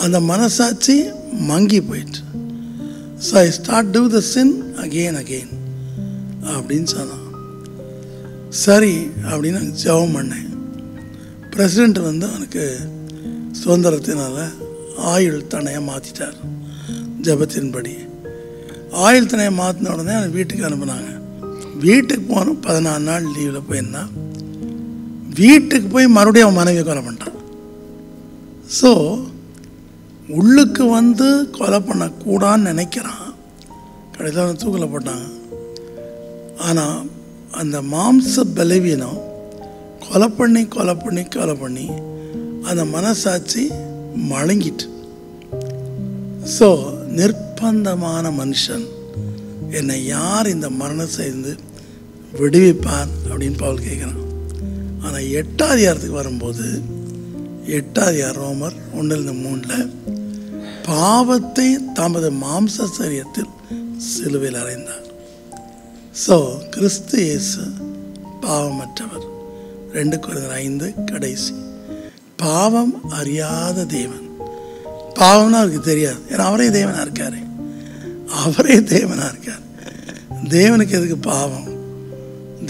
அந்த மனசாட்சி மங்கி போயிட்டு. So I start to the sin again again அப்படின்னு சொன்னான். சரி அப்படின்னு நான் ஜெபம் பண்ணேன். பிரசிடெண்ட் வந்து அவனுக்கு சுதந்திரத்தினால ஆயுள் தண்டையை மாற்றிட்டார். ஜெபத்தின்படி ஆயுள் தண்டையை மாற்றின உடனே அவன் வீட்டுக்கு அனுப்புனாங்க. வீட்டுக்கு போனோம். 14 நாள் லீவில் போயிருந்தான். வீட்டுக்கு போய் மறுபடியும் அவன் மனைவியை கொலை பண்ணிட்டான். ஸோ உள்ளுக்கு வந்து கொலை பண்ணக்கூடான்னு நினைக்கிறான். கடைசியில் அவன் தூக்கில் போட்டாங்க. ஆனால் அந்த மாம்ச பலவீனம் கொலை பண்ணி கொலை பண்ணி கொலை பண்ணி அந்த மனசாட்சி மழுங்கிட்டு. ஸோ நிர்பந்தமான மனுஷன், என்னை யார் இந்த மரணம் செய்து விடுவிப்பார் அப்படின்னு பவுல் கேட்குறான். ஆனால் 8ஆம் அதிகாரத்துக்கு வரும்போது 8ஆம் அதிகாரம் ரோமர் 1-3 பாவத்தை தமது மாம்ச சரீரத்தில் சிலுவையில் அறைந்தார். ஸோ கிறிஸ்து இயேசு பாவமற்றவர். 2 கொரிந்தியர் 5 கடைசி. பாவம் அறியாத தேவன். பாவம்னா அவருக்கு தெரியாது. ஏன்னா அவரே தேவனாக இருக்கார். அவரே தேவனாக இருக்கார். தேவனுக்கு எதுக்கு பாவம்?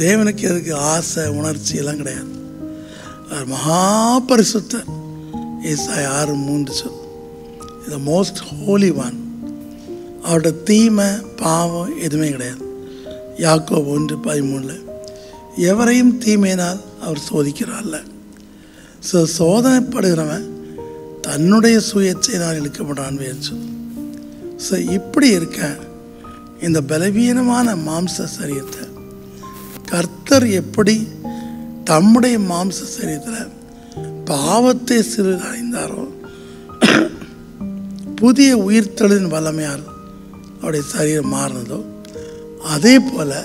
தேவனுக்கு எதுக்கு ஆசை, உணர்ச்சி எல்லாம் கிடையாது. அவர் மகா பரிசுத்தர். ஏசாயா 6:3 சொல், த மோஸ்ட் ஹோலி ஒன். அவரோட தீமை பாவம் எதுவுமே கிடையாது. யாக்கோபு 1:13 எவரையும் தீமையினால் அவர் சோதிக்கிறார்ல. ஸோ சோதனைப்படுகிறவன் தன்னுடைய சுயேச்சையினால் இழுக்கப்படான்னு வேறு. ஸோ இப்படி இருக்க இந்த பலவீனமான மாம்ச சரீரத்தை கர்த்தர் எப்படி தம்முடைய மாம்ச சரீரத்தில் பாவத்தை சிறிது அடைந்தாரோ, புதிய உயிர்த்தெழுதின் வல்லமையால் அவருடைய சரீரம் மாறினதோ, அதே போல்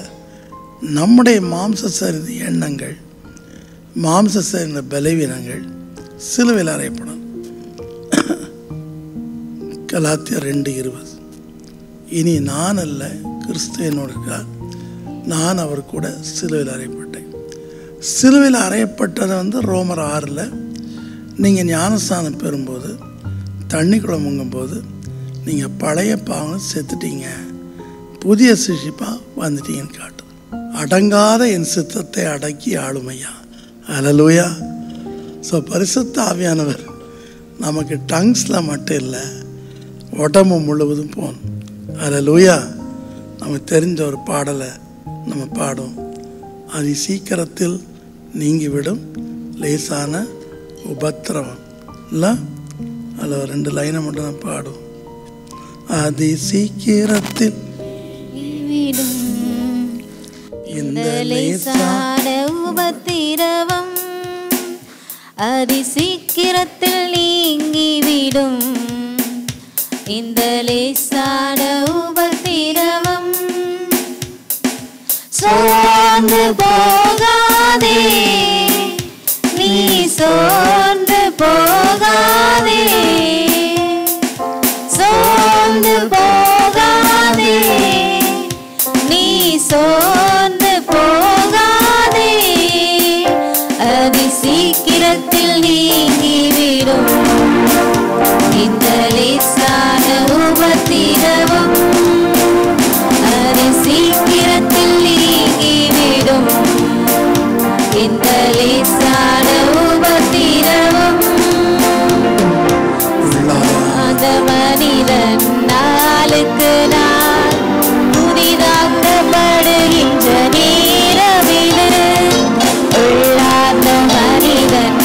நம்முடைய மாம்ச சரீர எண்ணங்கள், மாம்ச சரீர பலவீனங்கள் சிலுவையில் அறையப்படும். கலாத்தியர் 2:20 இனி நான் அல்ல, கிறிஸ்து என்னோடு இருக்கார், நான் அவர் கூட சிலுவையில் அறையப்பட்டேன். சிலுவையில் அறையப்பட்டதை வந்து ரோமர் 6 நீங்கள் ஞானஸ்தானம் பெறும்போது தண்ணிக்குள்ள முங்கும்போது நீங்கள் பழைய பாவம் செத்துட்டீங்க, புதிய சிஷிப்பாக வந்துட்டீங்கன்னு காட்டு. அடங்காத என் சித்தத்தை அடக்கி ஆளுமையா. அல்லேலூயா. ஸோ பரிசுத்த ஆவியானவர் நமக்கு டங்ஸில் மட்டும் இல்லை, உடம்பு முழுவதும் போகணும். அல்லேலூயா. நமக்கு தெரிஞ்ச ஒரு பாடலை நம்ம பாடும். அது சீக்கிரத்தில் நீங்கிவிடும் லேசான உபத்திரவம் இல்லை. அதில் 2 லைனை மட்டும் நான் பாடும். அதி சீக்கிரத்தில் இந்த லேசான உபத்திரவம் அதி சீக்கிரத்தில் நீங்கிவிடும். இந்த லேசான உபத்திரவம் சோர்ந்து போகாதே, நீ சோர்ந்து போகாதே, சோர்ந்து போகாதே, நீ சோர்ந்து போகாதே, அதி சீக்கிரத்தில் நீங்கிவிடும். இந்த லேசான உபத்திரவம் அதி சீக்கிரத்தில் நீங்கிவிடும். இந்த லேசான உபத்திரவம் அந்த மனிதன் நாளுக்கு நாள் புதிதாக்கப்படுகின்ற நேரமிது. உள்ளார்ந்த மனிதன்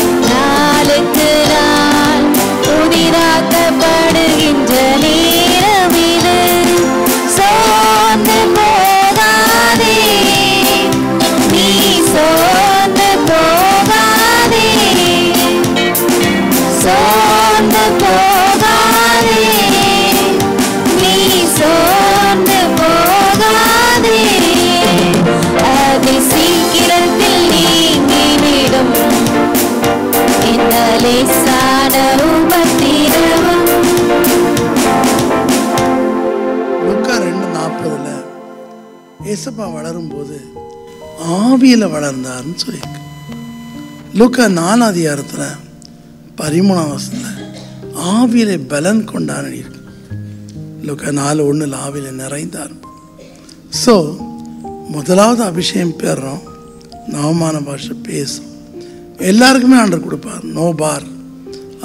ஏசப்பா வளரும்போது ஆவியில் வளர்ந்தார்னு சொல்லியிருக்கு. லூக்கா 4 அதிகாரத்தில் 13 ஆவியிலே பலன் கொண்டார் இருக்கு. லூக்கா 4:1 ஆவியில நிறைந்தார். ஸோ முதலாவது அபிஷேகம் பெறுறோம், நவமான பாஷை பேசும். எல்லாருக்குமே ஆண்டவர் கொடுப்பார், நோ பார்.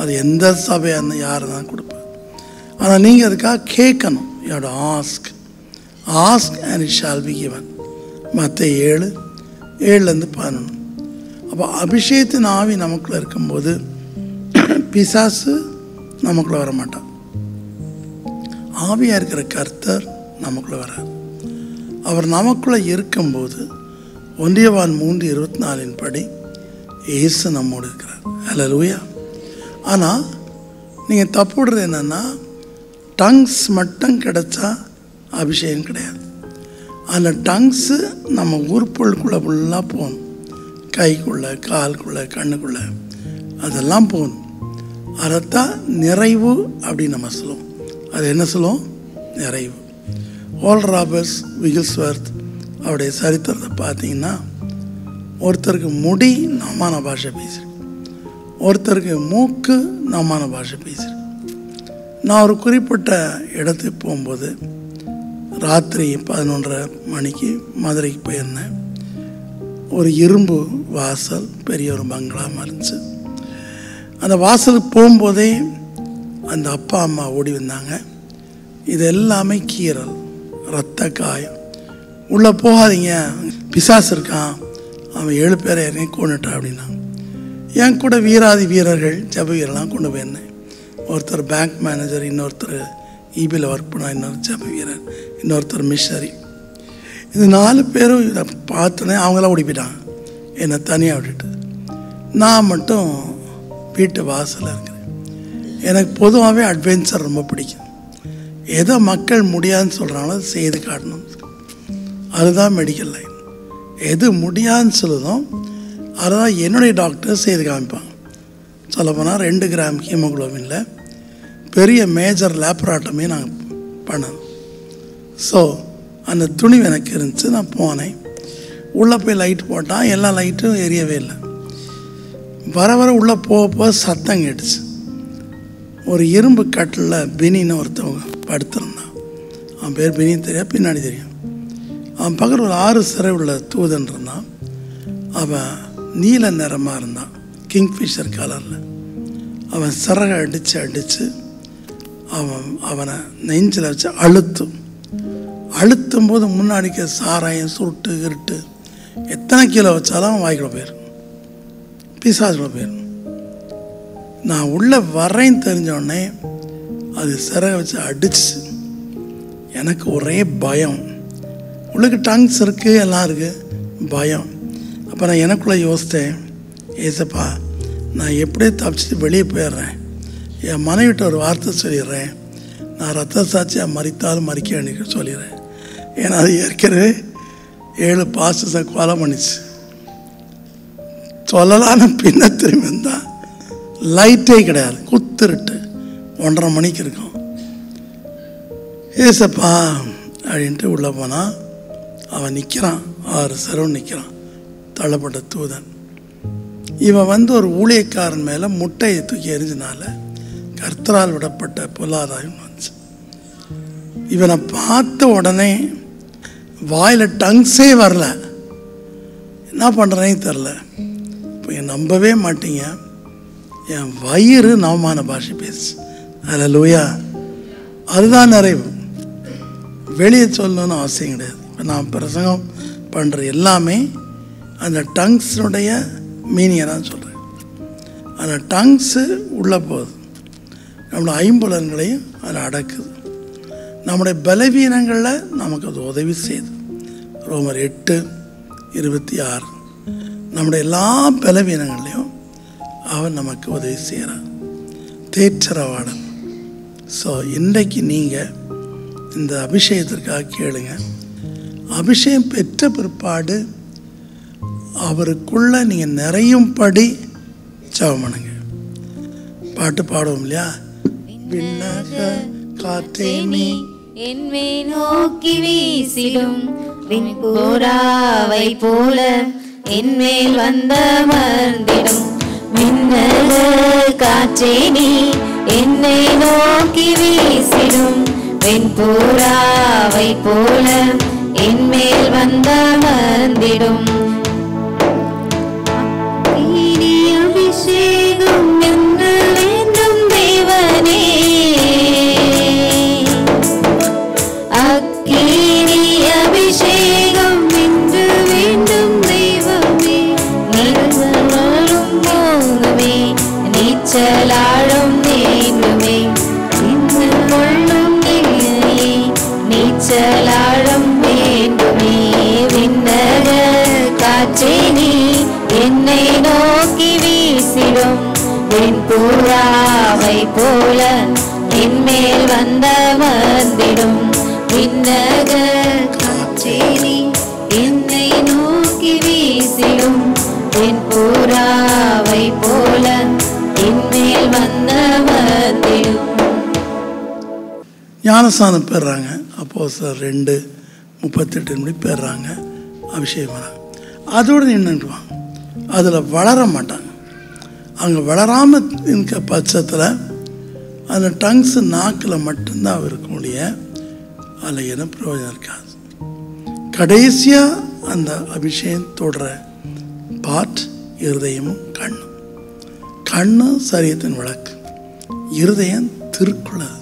அது எந்த சபையாக இருந்தால் யார் தான் கொடுப்பார். ஆனால் நீங்கள் அதுக்காக கேட்கணும். You have to ask. Ask and it shall be given. மத்தேயு 7:7-11. அப்போ அபிஷேகத்தின் ஆவி நமக்குள்ளே இருக்கும்போது பிசாசு நமக்குள்ளே வர மாட்டான். ஆவியாக இருக்கிற கர்த்தர் நமக்குள்ளே வரார். அவர் நமக்குள்ளே இருக்கும்போது 1 யோவான் 3:24 படி இயேசு நம்மோடு இருக்கிறார். ஹல்லேலூயா. ஆனால் நீங்கள் தப்பு விடுறது என்னென்னா, டங்ஸ் மட்டும் கிடைச்சா அபிஷேகம் கிடையாது. அந்த டங்ஸு நம்ம உறுப்புகளுக்குள்ளே ஃபுல்லாக போகணும். கைக்குள்ளே, காலுக்குள்ளே, கண்ணுக்குள்ளே அதெல்லாம் போகணும். அதைத்தான் நிறைவு அப்படின்னு நம்ம சொல்லுவோம். அது என்ன சொல்லுவோம்? நிறைவு. ஓரல் ராபர்ட்ஸ் விகில்ஸ்வர்த் அவருடைய சரித்திரத்தை பார்த்தீங்கன்னா, ஒருத்தருக்கு முடி நவமான பாஷை பேசுகிறேன், ஒருத்தருக்கு மூக்கு நவமான பாஷை பேசுகிறேன். நான் ஒரு குறிப்பிட்ட இடத்துக்கு போகும்போது ராத்திரி 11:30 மணிக்கு மதுரைக்கு போயிருந்தேன். ஒரு இரும்பு வாசல், பெரிய ஒரு பங்களாமாக இருந்துச்சு. அந்த வாசலுக்கு போகும்போதே அந்த அப்பா அம்மா ஓடி வந்தாங்க. இது எல்லாமே கீறல், ரத்த காயம். உள்ளே போகாதீங்க, பிசாசு இருக்கான், அவன் 7 பேரை இறங்கி கொண்டுட்டான் அப்படின்னா. என் கூட வீராதி வீரர்கள், ஜப வீரர்லாம் கொண்டு போயிருந்தேன். ஒருத்தர் பேங்க் மேனேஜர், இன்னொருத்தர் இபியில் ஒர்க் பண்ண, இன்னொரு ஜப வீரர், இன்னொருத்தர் மிஷனரி. இது 4 பேரும் இதை பார்த்தோன்னே அவங்களாம் ஓடி போயிட்டாங்க, என்னை தனியாக விட்டுட்டு. நான் மட்டும் வீட்டு வாசலில் இருக்கிறேன். எனக்கு பொதுவாகவே அட்வென்ச்சர் ரொம்ப பிடிக்கும். எதோ மக்கள் முடியாதுன்னு சொல்கிறாங்களோ அதை செய்து காட்டணும். அதுதான் மெடிக்கல் லைன். எது முடியாதுன்னு சொல்லுதோ அதுதான் என்னுடைய டாக்டர் செய்து காமிப்பாங்க. சொல்லப்போனால் 2 கிராம் ஹீமோகுளோபினில் பெரிய மேஜர் லேப்ராட்டமே நாங்கள் பண்ணணும். ஸோ அந்த துணிவு எனக்கு இருந்துச்சு. நான் போனேன், உள்ளே போய் லைட் போட்டால் எல்லா லைட்டும் எரியவே இல்லை. வர வர உள்ளே போக சத்தம் கேட்டுச்சு. ஒரு இரும்பு கட்டில் பினின்னு ஒருத்தவங்க படுத்திருந்தான். அவன் பேர் பினி தெரியாது, பின்னாடி தெரியும். அவன் பக்கத்தில் ஒரு 6 சிறை உள்ள தூதன் இருந்தான். அவன் நீல நிறமாக இருந்தான், கிங்ஃபிஷர் கலரில். அவன் சிறகை அடித்து அவனை நெஞ்சில் வச்சு அழுத்தும் போது முன்னாடிக்க சாராயம், சுருட்டு, இருட்டு எத்தனை கிலோ வச்சாலும் அவன் வாய்க்குள்ள போயிடும், பிசாசுக்குள்ள போயிடும். நான் உள்ளே வர்றேன்னு தெரிஞ்சோடனே அது சிறகை வச்சு அடிச்சு. எனக்கு ஒரே பயம். உள்ளுக்கு டங்ஸ் இருக்குது, எல்லாம் இருக்குது, பயம். அப்போ நான் எனக்குள்ளே யோசித்தேன், ஏசப்பா நான் எப்படியே தப்பிச்சுட்டு வெளியே போயிடுறேன், என் மனைவிட்ட ஒரு வார்த்தை சொல்லிடுறேன், நான் ரத்த சாட்சியாக மறித்தாலும் மறிக்க வேண்டிய சொல்லிடுறேன். ஏன்னா அது ஏற்கனவே 7 பாஸ்டர்ஸை கொலை பண்ணிச்சு. சொல்லலான்னு பின்ன திரும்பி இருந்தால் லைட்டே கிடையாது, குத்துருட்டு 1:30 மணிக்கு இருக்கும். ஏசப்பா அப்படின்ட்டு உள்ளே போனால் அவன் நிற்கிறான், 6 சிறவு நிற்கிறான், தள்ளப்பட்ட தூதன். இவன் ஒரு ஊழியக்காரன் மேலே முட்டையை தூக்கி எரிஞ்சனால கர்த்தரால் விடப்பட்ட பொல்லாதாயம் வந்துச்சு. இவனை பார்த்த உடனே வாயில் டங்ஸே வரல, என்ன பண்ணுறேன்னு தெரில. இப்போ நம்பவே மாட்டீங்க, என் வயிறு நவமான பாஷை பேசு. ஹல்லேலூயா. அதுதான் நிறைவு. வெளியே சொல்லணும்னு அவசியம் கிடையாது. இப்போ நான் பிரசங்கம் பண்ணுற எல்லாமே அந்த டங்ஸுடைய மீனிங்கை தான் சொல்கிறேன். அந்த டங்ஸு உள்ளே போகுது, நம்மளோட ஐம்புலன்களையும் அதில் அடக்குது. நம்முடைய பலவீனங்களில் நமக்கு அது உதவி செய்யுது. ரோமர் 8:26. நம்முடைய எல்லா பலவீனங்கள்லையும் அவன் நமக்கு உதவி செய்கிறான், தேற்றரவாளன். ஸோ இன்றைக்கு நீங்கள் இந்த அபிஷேகத்திற்காக கேளுங்க. அபிஷேகம் பெற்ற பிற்பாடு அவருக்குள்ள நீங்கள் நிறையும்படி ஜெபம் பண்ணுங்க. பாட்டு பாடுவோம் இல்லையா? விண்ணக காற்றே நீ என்மே நோக்கி வீசிடும் வெண்புறாவை போல என்மேல் வந்தமர்ந்திடும் மின்னல் காற்றே நீ என்னை நோக்கி வீசிடும் வெண்புறாவை போல என்மேல் வந்தமர்ந்திடும் அபிஷேகம் என்று வேண்டும் தேவனே அக்கினி அபிஷேகம் என்று வேண்டும் தெய்வமே நீச்சலாடும் போதுமே நீச்சலாடும் வேண்டுமே நின்று கொள்ளும் இல்லையே நீச்சலாடும் வேண்டுமே விண்ணக காற்றே நீ என்னை நோக்கி வீசிடும் வெண்புறாவை போல என்மேல் வந்தமர்ந்திடும் விண்ணக காற்றே நீ என்னை நோக்கி வீசிடும் வெண்புறாவை போல என்மேல் வந்தமர்ந்திடும். ஞானஸ்தானம் பெறாங்க. அப்போஸ்தலர் 2:38 பெறாங்க, அபிஷேகம் பண்ணாங்க. அதோடு நின்றுடுவாங்க. அதில் வளர மாட்டாங்க. அங்கே வளராமல் இருக்க பட்சத்தில் அந்த டங்ஸு நாக்கில் மட்டும்தான் இருக்க முடிய அதில் என்ன பிரயோஜனம் இருக்காது. கடைசியாக அந்த அபிஷேகம் தொடர பார்ட் இருதயமும் கண்ணும். கண்ணு சரீரத்தின் விளக்கு, இருதயம் திருக்குள்ளது.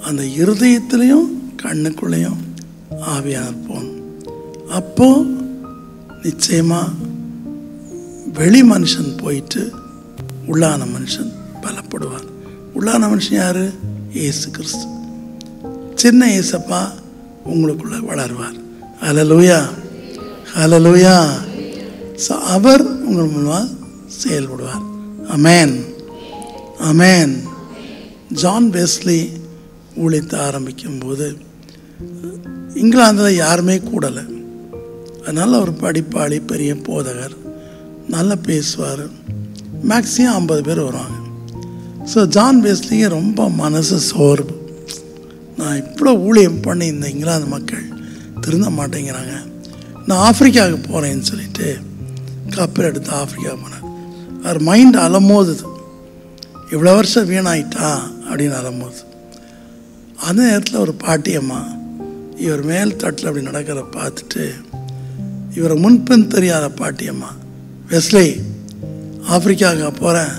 அந்த இருதயத்திலையும் கண்ணுக்குள்ளேயும் ஆவியானவர் போகணும். அப்போ நிச்சயமாக வெளி மனுஷன் போயிட்டு உள்ளான மனுஷன் பலப்படுவார். உள்ளான மனுஷன் யார்? இயேசு கிறிஸ்து. சின்ன இயேசப்பா உங்களுக்குள்ள வளருவார். ஹல்லேலூயா, ஹல்லேலூயா. ஸோ அவர் உங்கள் மூலமாக செயல்படுவார். அமேன், அமேன். ஜான் வெஸ்லி ஊழியத்தை ஆரம்பிக்கும்போது இங்கிலாந்தில் யாருமே கூடலை. அதனால் அவர் படிப்பாளி, பெரிய போதகர், நல்லா பேசுவார். மேக்ஸிமம் 50 பேர் வருவாங்க. ஸோ ஜான் வெஸ்லிக்கு ரொம்ப மனசு சோர்வு. நான் இவ்வளோ ஊழியம் பண்ணி இந்த இங்கிலாந்து மக்கள் திருந்த மாட்டேங்கிறாங்க, நான் ஆப்பிரிக்காவுக்கு போகிறேன்னு சொல்லிட்டு கப்பல் எடுத்து ஆப்பிரிக்கா போனார். அவர் மைண்ட் அலமோதுது, இவ்வளோ வருஷம் வீணாயிட்டா அப்படின்னு அலமோது. அந்த நேரத்தில் ஒரு பாட்டியம்மா இவர் மேல் தட்டில் அப்படி நடக்கிற பார்த்துட்டு, இவரை முன்பின் தெரியாத பாட்டியம்மா, வெஸ்லி ஆப்பிரிக்காவுக்கு போகிறேன்,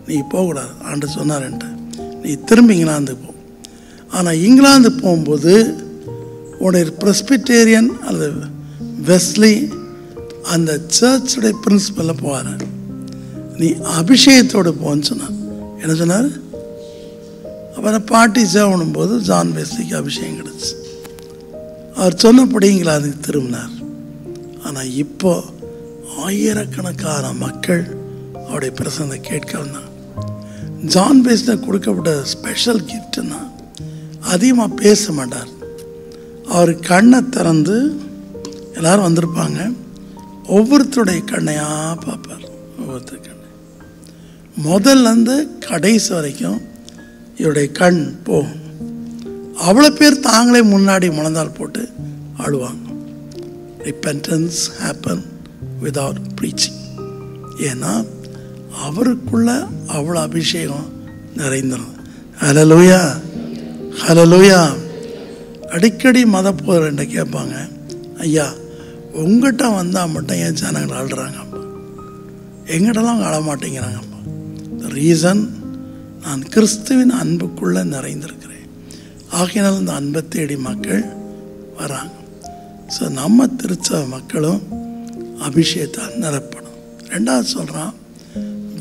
நீ போகக்கூடாது ஆண்டு சொன்னார்ன்ட்ட, நீ திரும்பி இங்கிலாந்துக்கு போ. ஆனால் இங்கிலாந்து போகும்போது உன்னுடைய பிரெஸ்பிட்டேரியன் அல்லது வெஸ்லி அந்த சர்ச்சுடைய பிரின்சிபலில் போவார், நீ அபிஷேகத்தோடு போன்னு சொன்னார். என்ன சொன்னார்? அப்புறம் பாட்டி சேவனும் போது ஜான் வெஸ்லிக்கு அபிஷேகம் கிடச்சி அவர் சொன்னபடி இங்கிலாந்துக்கு திரும்பினார். ஆனால் இப்போ ஆயிரக்கணக்கான மக்கள் அவருடைய பிரசங்கத்தை கேட்க வந்தாங்க. ஜான் வெஸ்லிக்கு கொடுக்கப்பட்ட ஸ்பெஷல் கிஃப்ட்னா அதிகமாக பேச மாட்டார். அவர் கண்ணை திறந்து எல்லாரும் வந்திருப்பாங்க, ஒவ்வொருத்தருடைய கண்ணையாக பார்ப்பார். ஒவ்வொருத்தர் கண்ணை முதல்லேருந்து கடைசி வரைக்கும் இவருடைய கண் போகும். அவ்வளோ பேர் தாங்களே முன்னாடி முழந்தால் போட்டு ஆடுவாங்க. Repentance happen without preaching. ஏன்னா அவருக்குள்ள அவ்வளோ அபிஷேகம் நிறைந்திரும். ஹல்லேலூயா, ஹல்லேலூயா. அடிக்கடி மத போதர்கிட்ட கேட்பாங்க, ஐயா உங்கள்கிட்ட வந்தால் மட்டும் ஏன் ஜனங்கள் ஆடுறாங்கப்பா, எங்கிட்டலாம் ஆட மாட்டேங்கிறாங்கப்பா. ரீசன், நான் கிறிஸ்துவின் அன்புக்குள்ளே நிறைந்திருக்கிறேன். ஆகையினால் இந்த அன்பை தேடி மக்கள் வராங்க. ஸோ நம்ம திருச்சபை மக்களும் அபிஷேகத்தால் நிரப்பணும். ரெண்டாவது சொல்கிறான்,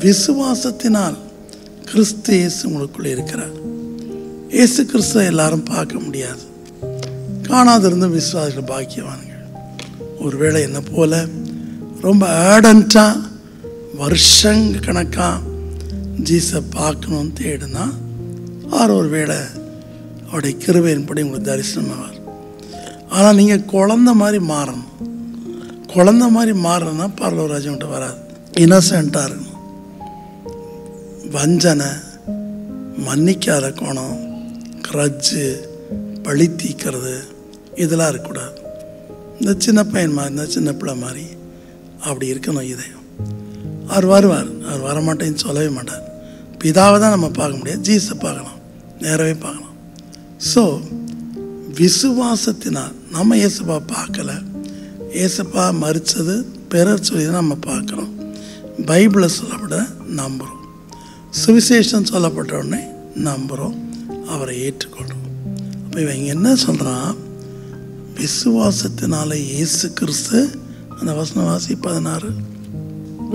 விசுவாசத்தினால் கிறிஸ்து இயேசு உங்களுக்குள்ளே இருக்கிறார். இயேசு கிறிஸ்துவை எல்லாரும் பார்க்க முடியாது, காணாதிருந்து விசுவாசிகள் பாக்கியவான்கள். ஒருவேளை என்ன போல ரொம்ப ஆர்டண்ட்டாக வருஷங்க கணக்காக ஜீசஸை பார்க்கணுன்னு தேடுனா அவர் ஒரு வேளை அவருடைய கிருபையின்படி உங்களுக்கு தரிசனம் ஆவார். ஆனால் நீங்கள் குழந்த மாதிரி மாறணும். குழந்த மாதிரி மாறணும்னா பரலோக ராஜ்யம்கிட்ட வராது. இன்னசென்ட்டாக இருக்கணும். வஞ்சனை, மன்னிக்காத குணம், கிரட்ஜு, பழி தீக்கிறது, இதெல்லாம் இருக்கக்கூடாது. இந்த சின்ன பையன் மாதிரி, இந்த சின்ன பிள்ளை மாதிரி அப்படி இருக்கணும் இதயம். அவர் வருவார், அவர் வரமாட்டேன்னு சொல்லவே மாட்டார். பிதாவை தான் நம்ம பார்க்க முடியாது, ஜீசஸை பார்க்கலாம், நேரவே பார்க்கலாம். ஸோ விசுவாசத்தினால் நம்ம ஏசப்பா பார்க்கல, ஏசப்பா மரித்தது பிறர் சொல்லி தான் நம்ம பார்க்குறோம். பைபிளில் சொல்லப்பட நம்புகிறோம், சுவிசேஷம் சொல்லப்பட்ட உடனே நம்புகிறோம், அவரை ஏற்றுக்கொள்கிறோம். அப்போ இவங்க என்ன சொல்கிறான், விசுவாசத்தினால இயேசு கிறிஸ்து, அந்த வசனவாசி 16,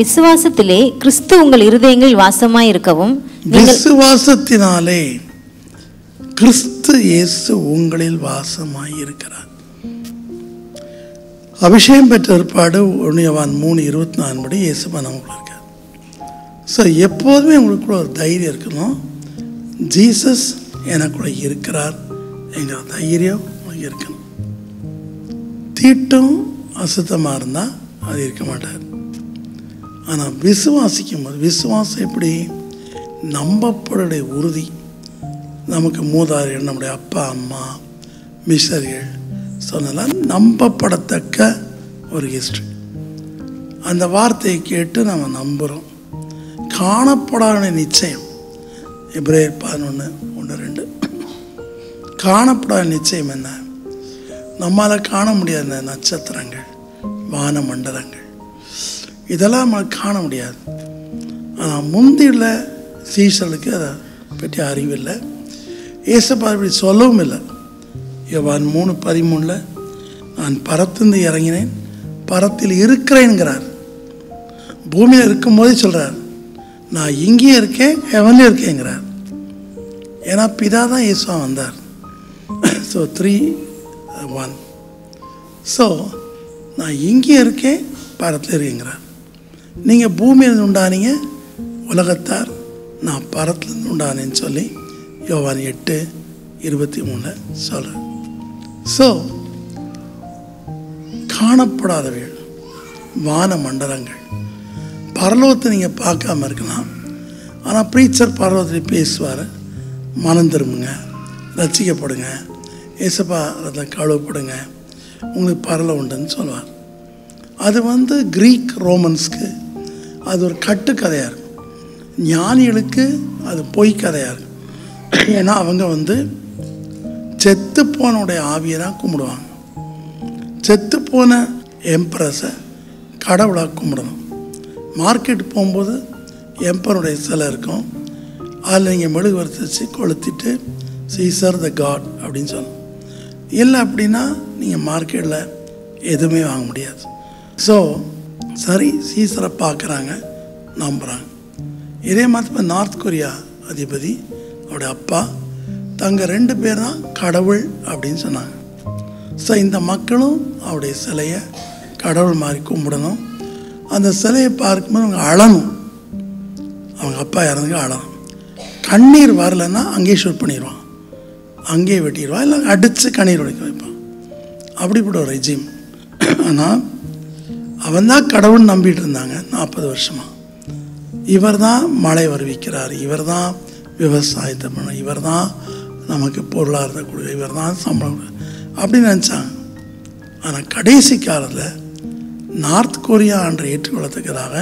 விசுவாசத்திலே கிறிஸ்து உங்கள் இருதயங்களில் வாசமாய் இருக்கவும், விசுவாசத்தினாலே கிறிஸ்து இயேசு உங்களில் வாசமாய் இருக்கிறார். அபிஷேகம் பெற்ற ஏற்பாடு 1 யோவான் 3:24 படி இயேசுப்பா நமக்குள்ள இருக்கார். ஸோ எப்போதுமே உங்களுக்குள்ள ஒரு தைரியம் இருக்கணும், ஜீசஸ் எனக்குள்ள இருக்கிறார் என்கிற தைரியம் உங்களுக்கு இருக்கணும். தீட்டும் அசுத்தமாக இருந்தால் அது இருக்க மாட்டார். ஆனால் விசுவாசிக்கும் போது, விசுவாசம் எப்படி, நம்பப்படுடைய உறுதி. நமக்கு மூதாதையர், நம்முடைய அப்பா அம்மா, மிஷனரிகள் சொன்னலாம் நம்பப்படத்தக்க ஒரு ஹிஸ்ட்ரி. அந்த வார்த்தையை கேட்டு நம்ம நம்புகிறோம். காணப்படாத நிச்சயம், எபிரேயர் 11:1-2. காணப்படாத நிச்சயம் என்ன, நம்மளால் காண முடியாத நட்சத்திரங்கள், வான மண்டலங்கள், இதெல்லாம் நம்ம காண முடியாது. ஆனால் முந்தியுள்ள சீசலுக்கு அதை பற்றி அறிவில்லை, ஏசப்பா இப்படி சொல்லவும் இல்லை. யோவான் 3:13 நான் பரத்திலிருந்து இறங்கினேன், பரத்தில் இருக்கிறேன்கிறார். பூமியில் இருக்கும்போதே சொல்கிறார், நான் இங்கேயும் இருக்கேன், ஹெவன்லேயும் இருக்கேங்கிறார். ஏன்னா பிதா தான் இயேசுவா வந்தார். ஸோ 3:1. ஸோ நான் இங்கேயும் இருக்கேன், பரத்தில் இருக்கேங்கிறார். நீங்கள் பூமியிலிருந்து உண்டானீங்க, உலகத்தார் நான் பரத்திலிருந்து உண்டானேன்னு சொல்லி யோவான் 8:23 சொல்கிறேன். ஸோ காணப்படாதவைகள், வான மண்டலங்கள், பரலோகத்தை நீங்கள் பார்க்காம இருக்கலாம். ஆனால் ப்ரீச்சர் பரலோகத்தில் பேசுவார், மனம் திரும்புங்க, ரசிக்கப்படுங்க, ஏசப்பா ரத்தம் கழுவப்படுங்க, உங்களுக்கு பரலோகம் உண்டுன்னு சொல்லுவார். அது கிரீக் ரோமன்ஸ்க்கு அது ஒரு கட்டுக்கதையாக இருக்கும், ஞானிகளுக்கு அது பொய் கதையாக இருக்கும். ஏன்னா அவங்க செத்து போனோடைய ஆவியை தான் கும்பிடுவாங்க. செத்து போன எம்பரஸை கடவுளாக கும்பிடணும். மார்க்கெட் போகும்போது எம்பருடைய சிலை இருக்கும், அதில் நீங்கள் மெழுகு வரிசை கொளுத்திட்டு சீசர் த காட் அப்படின்னு சொல்லணும். இல்லை அப்படின்னா நீங்கள் மார்க்கெட்டில் எதுவுமே வாங்க முடியாது. ஸோ சரி, சீசரை பார்க்குறாங்க, நம்புகிறாங்க. இதே மாதிரி இப்போ நார்த் கொரியா அதிபதி, அவருடைய அப்பா, தங்க 2 பேர் தான் கடவுள் அப்படின்னு சொன்னாங்க. ஸோ இந்த மக்களும் அவருடைய சிலையை கடவுள் மாதிரி கும்பிடணும். அந்த சிலையை பார்க்கும்போது அவங்க அழணும், அவங்க அப்பா இறந்துங்க அழணும். கண்ணீர் வரலைன்னா அங்கேயே ஷூட் பண்ணிடுவான், அங்கேயே வெட்டிடுவான், இல்லை அடித்து கண்ணீர் உடைக்க வைப்பான். அப்படிப்பட்ட ஒரு ரெஜிம். ஆனால் அவன் தான் கடவுள் நம்பிட்டு இருந்தாங்க 40 வருஷமாக. இவர் தான் மழை வருவிக்கிறார், இவர் தான் விவசாயத்தை பண்ண, இவர் தான் நமக்கு பொருளாதாரத்தை கொடுக்க, இவர் தான் சம்பளம் கொடுக்க அப்படின்னு நினச்சாங்க. ஆனால் கடைசி காலத்தில் நார்த் கொரியா ஆண்டை ஏற்றுக்கொள்ளத்தக்கதாக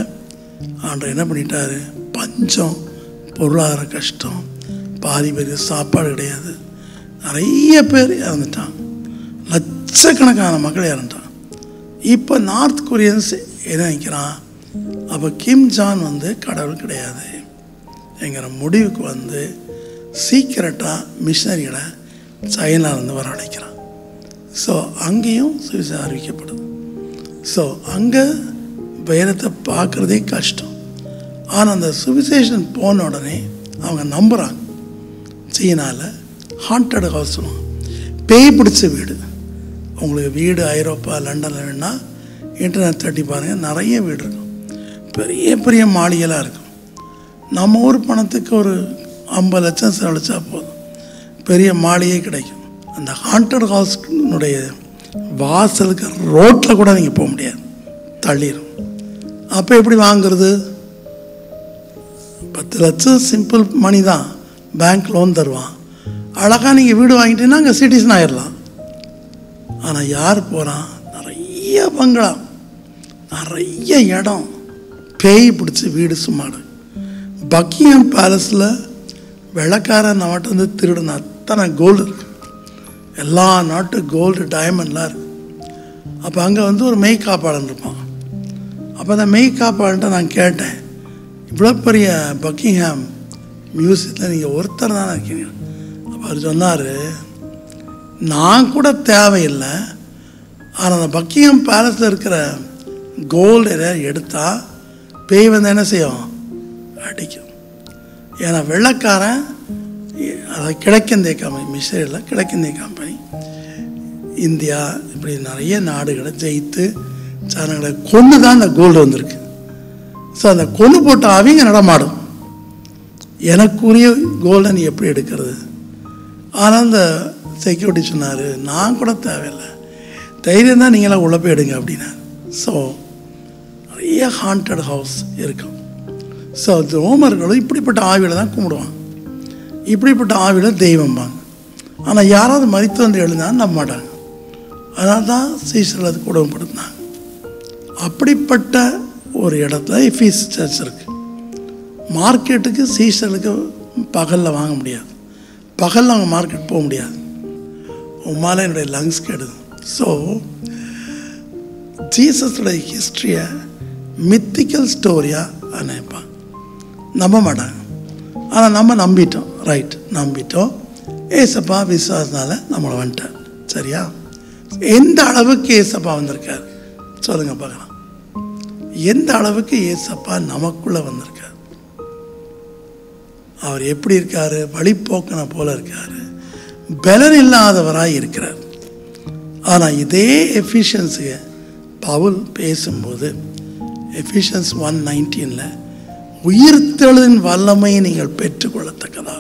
ஆண்டை என்ன பண்ணிட்டாரு, பஞ்சம், பொருளாதார கஷ்டம், பாதி பேருக்கு சாப்பாடு கிடையாது, நிறைய பேர் இறந்துட்டாங்க, லட்சக்கணக்கான மக்கள் இறந்துட்டாங்க. இப்போ நார்த் கொரியன்ஸ் என்ன நினைக்கிறான், அப்போ கிம் ஜான் கடவுள் கிடையாது என்கிற முடிவுக்கு சீக்கிரட்டாக மிஷனரிகளை சைனாலேருந்து வரவழைக்கிறான். ஸோ அங்கேயும் சுவிசேஷம் அறிவிக்கப்படுது. ஸோ அங்கே வேதத்தை பார்க்குறதே கஷ்டம். ஆனால் அந்த சுவிசேஷன் போன உடனே அவங்க நம்புகிறாங்க. சீனாவில் ஹாண்டட் ஹவுஸ் சொல்லுவாங்க, பேய் பிடிச்ச வீடு. உங்களுக்கு வீடு ஐரோப்பா, லண்டனில் வேணால் இன்டர்நெட் தட்டி பாருங்கள், நிறைய வீடு இருக்கும், பெரிய பெரிய மாளிகைலாம் இருக்கும். நம்ம ஊர் பணத்துக்கு ஒரு 50 லட்சம் செலவழிச்சா போதும், பெரிய மாளிகை கிடைக்கும். அந்த ஹாண்டட் ஹவுஸ்னுடைய வாசலுக்கு ரோட்டில் கூட நீங்கள் போக முடியாது, தள்ளிடும். அப்போ எப்படி வாங்குறது? 10 லட்சம் சிம்பிள் மணி தான், பேங்க் லோன் தருவான், அழகாக நீங்கள் வீடு வாங்கிட்டீங்கன்னா அங்கே சிட்டிசன் ஆயிடலாம். ஆனால் யார் போகிறான்? நிறைய நிறைய பங்களா, நிறைய இடம், பேய் பிடிச்சி வீடு சும்மாடு. பக்கிங்ஹாம் பேலஸில் வெள்ளக்காரன் நம்மகிட்ட வந்து திருடின அத்தனை கோல்டு இருக்கு, எல்லா நாட்டு கோல்டு டைமண்ட்லாம் இருக்கு. அப்போ அங்கே வந்து ஒரு மெய் காப்பாளன் இருப்பான். அப்போ அந்த மெய் காப்பாளன்ட்ட நான் கேட்டேன், இவ்வளோ பெரிய பக்கிங்ஹாம் மியூசியத்தில் நீங்கள் ஒருத்தர் தானே இருக்கீங்க. அப்போ அவர் சொன்னார், நான் கூட தேவையில்லை, ஆனால் அந்த பக்கிங்ஹாம் பேலஸில் இருக்கிற கோல்டு எதாவது எடுத்தால் பேய் வந்து என்ன செய்யும், அடிக்கும். ஏன்னா வெள்ளைக்காரன், அதாவது கிழக்கிந்திய கம்பெனி, மிஸ்ரேலில் கிழக்கிந்திய கம்பெனி இந்தியா இப்படி நிறைய நாடுகளை ஜெயித்து ஜனங்களை கொண்டு தான் அந்த கோல்டு வந்திருக்கு. ஸோ அந்த கொண்டு போட்ட அவங்க நடமாடும். எனக்குரிய கோல்டை நீ எப்படி எடுக்கிறது? ஆனால் அந்த செக்யூரிட்டி சொன்னார், நான் கூட தேவையில்லை, தைரியம் தான் நீங்களாம் உள்ள போய் எடுங்க அப்படின்னாரு. ஸோ நிறைய ஹாண்டட் ஹவுஸ் இருக்கும். ஸோ ரோமர்களும் இப்படிப்பட்ட ஆவியில் தான் கும்பிடுவாங்க, இப்படிப்பட்ட ஆவியில் தெய்வம்பாங்க. ஆனால் யாராவது மரித்து வந்து எழுந்தான்னு நம்ப மாட்டாங்க. அதனால தான் சீசர்கள் அது கொடுமைப்படுத்தினாங்க. அப்படிப்பட்ட ஒரு இடத்துல எஃபீஸ் சர்ச் இருக்குது. மார்க்கெட்டுக்கு சீசர்களுக்கு பகலில் வாங்க முடியாது, பகலில் அவங்க மார்க்கெட் போக முடியாது, உமால என்னுடைய லங்ஸ் கெடுது. ஸோ ஜீசஸோடைய ஹிஸ்ட்ரியை மித்திக்கல் ஸ்டோரியாக நினைப்பாங்க, நம்ப மாட்டாங்க. ஆனால் நம்ம நம்பிட்டோம், ரைட், நம்பிட்டோம். ஏசப்பா விசுவாசனால நம்மளை வந்துட்டார். சரியா? எந்த அளவுக்கு ஏசப்பா வந்திருக்கார் சொல்லுங்க பார்க்கலாம். எந்த அளவுக்கு ஏசப்பா நமக்குள்ளே வந்திருக்கார்? அவர் எப்படி இருக்காரு? வழிபோக்கனை போல இருக்காரு, பலன் இல்லாதவராக இருக்கிறார். ஆனால் இதே எஃபிஷியன்ஸியை பவுல் பேசும்போது எஃபிஷியன்ஸ் 1:19 உயிர்த்தெழுதின் வல்லமையை நீங்கள் பெற்றுக்கொள்ளத்தக்கதா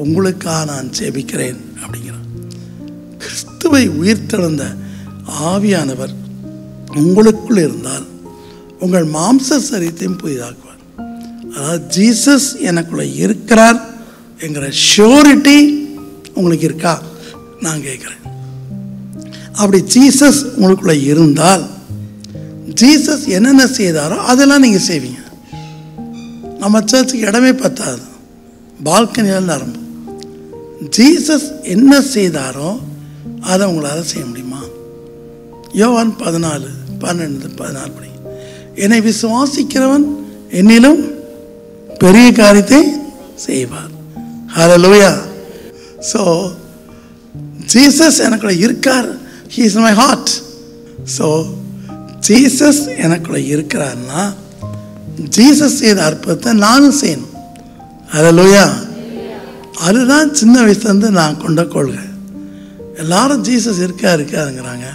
உங்களுக்காக நான் ஜெபிக்கிறேன் அப்படிங்கிறார். கிறிஸ்துவை உயிர்த்தெழுந்த ஆவியானவர் உங்களுக்குள் இருந்தால் உங்கள் மாம்ச சரீரத்தையும் புதிதாக்குவார். அதாவது ஜீசஸ் எனக்குள்ள இருக்கிறார் என்கிற ஷூரிட்டி உங்களுக்கு இருக்கா நான் கேட்குறேன். அப்படி ஜீசஸ் உங்களுக்குள்ள இருந்தால் ஜீசஸ் என்னென்ன செய்தாரோ அதெல்லாம் நீங்கள் செய்வீங்க. நம்ம சர்ச்சுக்கு இடமே பத்தாது, பால்கனியில் ஆரம்பம். ஜீசஸ் என்ன செய்தாரோ அதை உங்களால் செய்ய முடியுமா? யோவான் 14:12 படி, என்னை விசுவாசிக்கிறவன் என்னிலும் பெரிய காரியத்தை செய்வார். ஹல்லேலூயா. ஸோ ஜீசஸ் எனக்குள்ள இருக்கார், he is in my heart. So Jesus எனக்குள்ள இருக்கிறார்னா ஜீசஸ் செய்த அற்புதத்தை நானும் செய்யணும். ஹல்லேலூயா. அதுதான் சின்ன வயசுலேருந்து நான் கொண்ட கொள்கை. எல்லாரும் ஜீசஸ் இருக்காருங்கிறாங்க,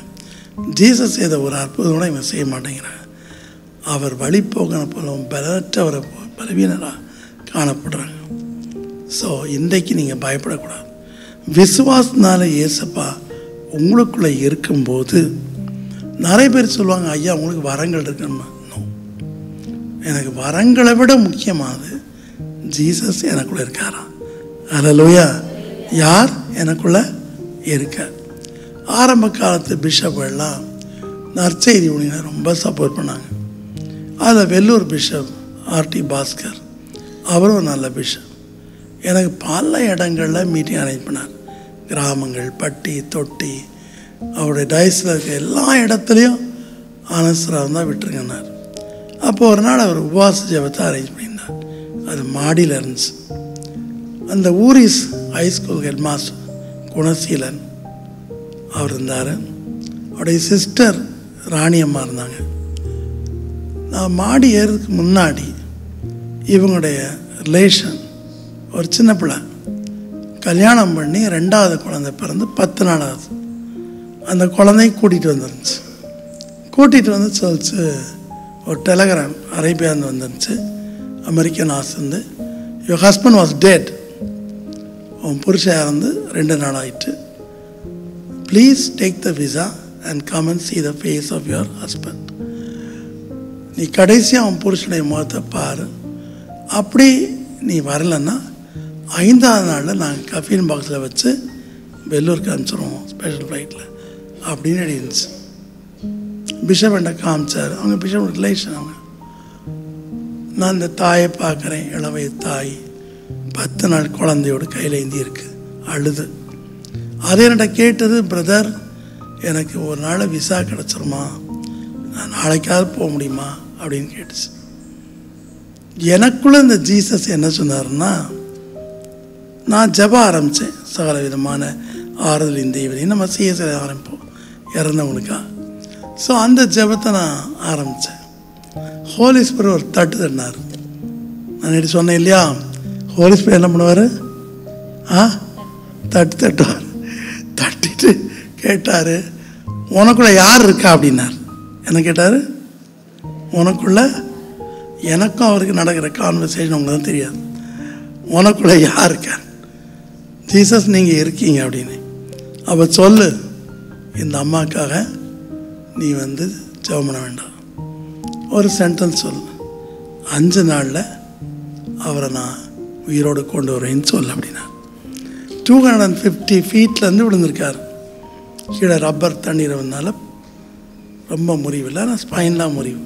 ஜீசஸ் செய்த ஒரு அற்புதம் கூட இவன் செய்ய மாட்டேங்கிறாங்க. அவர் வழிபோக்கனை போலவும் பலவற்றவரை பலவீனராக காணப்படுறாங்க. ஸோ இன்றைக்கு நீங்கள் பயப்படக்கூடாது. விசுவாசனால இயேசப்பா உங்களுக்குள்ளே இருக்கும்போது நிறைய பேர் சொல்லுவாங்க, ஐயா உங்களுக்கு வரங்கள் இருக்குன்னு. எனக்கு வரங்களை விட முக்கியமானது ஜீசஸ் எனக்குள்ளே இருக்காரா. ஹல்லேலூயா. யார் எனக்குள்ளே இருக்கார்? ஆரம்ப காலத்து பிஷப் எல்லாம் நற்செய்தி ஊழியனை ரொம்ப சப்போர்ட் பண்ணாங்க. அதில் வெள்ளூர் பிஷப் ஆர்டி பாஸ்கர், அவரும் நல்ல பிஷப். எனக்கு பல இடங்களில் மீட்டிங் அரேஞ்ச் பண்ணார். கிராமங்கள், பட்டி, தொட்டி, அவருடைய டயஸில் இருக்க எல்லா இடத்துலையும் ஆனஸ்தராக தான் விட்டுருங்கன்னார். அப்போது ஒரு நாள் அவர் உபவாச ஜெபத்தை அரேஞ்ச் பண்ணியிருந்தார். அது மாடியில் இருந்துச்சு. அந்த ஊரிஸ் ஹைஸ்கூல் ஹெட் மாஸ்டர் குணசீலன் அவர் இருந்தார். அவருடைய சிஸ்டர் ராணி அம்மா இருந்தாங்க. நான் மாடி ஏறதுக்கு முன்னாடி இவங்களுடைய ரிலேஷன் ஒரு சின்ன பிள்ளை கல்யாணம் பண்ணி 2வது குழந்தை பிறந்து 10 நாள் ஆகுது. அந்த குழந்தைய கூட்டிகிட்டு வந்துருந்துச்சு. கூட்டிகிட்டு வந்து சொல்லிச்சு, ஒரு டெலகிராம் அரேபியாந்து வந்துருந்துச்சு, அமெரிக்கன் ஆசிருந்து, யுவர் ஹஸ்பண்ட் வாஸ் டெட், உன் புருஷன் இறந்து 2 நாள் ஆகிட்டு, please take the visa and come and see the face of your husband. நீ கடைசியாக அவன் புருஷனுடைய முகத்தை பாரு. அப்படி நீ வரலன்னா 5வது நாளில் நாங்கள் கஃபீன் பாக்ஸில் வச்சு வெள்ளூருக்கு அனுப்பிச்சிடுவோம் ஸ்பெஷல் ஃப்ளைட்டில் அப்படின்னு இருந்துச்சு. பிஷப் என்கிட்ட காமிச்சார். அவங்க பிஷப் ரிலேஷன். அவங்க நான் இந்த தாயை பார்க்குறேன், இளவய தாய் 10 நாள் குழந்தையோடு கையில் ஏந்தி இருக்கு, அழுது. அது என்கிட்ட கேட்டது, பிரதர் எனக்கு ஒரு நாள் விசா கிடச்சிருமா, நான் நாளைக்காவது போக முடியுமா அப்படின்னு கேட்டுச்சு. எனக்குள்ள இந்த ஜீசஸ் என்ன சொன்னார்னா, நான் ஜெபம் ஆரம்பித்தேன். சகல விதமான ஆறுதலின் தெய்வம் நம்ம சிஎஸ்ஐ ஆரம்பிப்போம் இறந்தவங்களுக்கா. ஸோ அந்த ஜெபத்தை நான் ஆரம்பித்தேன். ஹோலி ஸ்பிரிட் ஒரு தட்டு தட்டினார். நான் நேற்று சொன்னேன் இல்லையா, ஹோலி ஸ்பிரிட் என்ன பண்ணுவார், தட்டுவார். தட்டிட்டு கேட்டார், உனக்குள்ள யார் இருக்கா அப்படின்னார். என்ன கேட்டார், உனக்குள்ள, எனக்கும் அவருக்கு நடக்கிற கான்வர்சேஷன் உங்களுக்கு தான் தெரியாது, உனக்குள்ள யார் இருக்கார், ஜீசஸ் நீங்கள் இருக்கீங்க அப்படின்னு. அப்போ சொல்லு, இந்த அம்மாக்காக நீ ஜெபம் பண்ண வேண்டாம், ஒரு சென்டென்ஸ் சொல்லு, 5 நாளில் அவரை நான் உயிரோடு கொண்டு வரேன்னு சொல்லு அப்படின்னா. 250 ஃபீட்லேருந்து விழுந்திருக்கார். கீழே ரப்பர் தண்ணீர் வந்தால ரொம்ப முறிவில்லை, ஆனால் ஸ்பைன்லாம் முறிவு.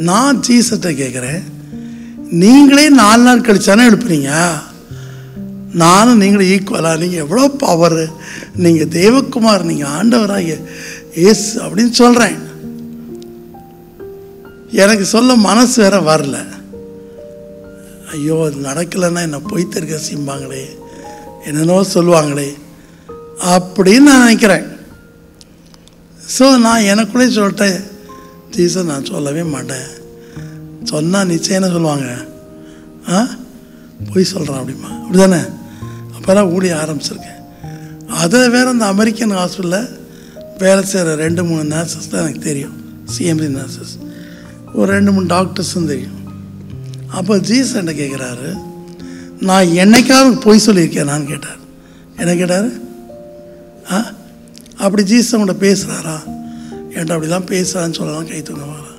நான் ஜீசஸ்கிட்ட கேட்குறேன், நீங்களே 4 நாள் கழிச்சானே எழுப்புறீங்க, நானும் நீங்களும் ஈக்குவலாக, நீங்கள் எவ்வளோ பவர், நீங்கள் தேவகுமார், நீங்கள் ஆண்டவராக ஏசு அப்படின்னு சொல்கிறேன். எனக்கு சொல்ல மனசு வேற வரல. ஐயோ அது நடக்கலைன்னா என்னை பொய்த்திருக்க செய்வாங்களே, என்னென்னோ சொல்லுவாங்களே அப்படின்னு நான் நினைக்கிறேன். ஸோ நான் எனக்குள்ளே சொல்லிட்டேன், ஜீசஸ் நான் சொல்லவே மாட்டேன், சொன்னால் நிச்சயம் என்ன சொல்லுவாங்க, பொய் சொல்கிறான் அப்படிமா, அப்படி தானே. அப்போ தான் ஊழிய ஆரம்பிச்சிருக்கேன். அதில் வேறு அந்த அமெரிக்கன் ஹாஸ்பிட்டலில் வேலை செய்கிற 2-3 நர்சஸ் தான் எனக்கு தெரியும், சிஎம்சி நர்சஸ், ஒரு 2-3 டாக்டர்ஸும் தெரியும். அப்போ ஜீசஸ் என்ன கேட்குறாரு, நான் என்னைக்காவது பொய் சொல்லியிருக்கேனான்னு கேட்டார். என்ன கேட்டார், அப்படி ஜீசஸ் உங்கள்கிட்ட பேசுகிறாரா, என்கிட்ட அப்படிலாம் பேசுகிறான்னு சொல்லலாம், கை தூங்குவாரா,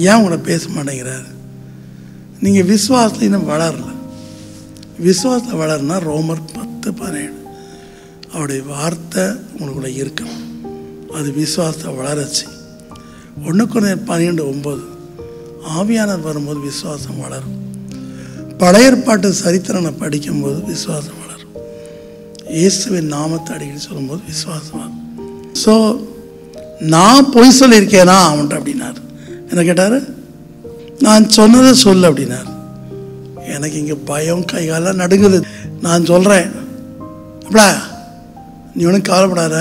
ஏன் உங்கள்கிட்ட பேச மாட்டேங்கிறாரு, நீங்கள் விசுவாசத்தில் இன்னும் வளரல. விசுவாசத்தில் வளருனா ரோமர் 10:17 அவருடைய வார்த்தை உங்களுக்குள்ள இருக்கணும், அது விசுவாசத்தை வளரச்சு. 1 கொரிந்தியர் 12:9 ஆவியானவர் வரும்போது விசுவாசம் வளரும். பழைய ஏற்பாட்டு சரித்திரனை படிக்கும்போது விசுவாசம் வளரும். இயேசுவின் நாமத்தை அடிக்கடி சொல்லும்போது விசுவாசம் வரும். ஸோ நான் பொய் சொல்லியிருக்கேனா அவன்கிட்ட அப்படின்னாரு. என்ன கேட்டார், நான் சொன்னதை சொல்லு அப்படின்னார். எனக்கு இங்கே பயம், கைகாலாம் நடுங்குது. நான் சொல்கிறேன், அப்படியா நீ ஒன்றும் கவலைப்படாத,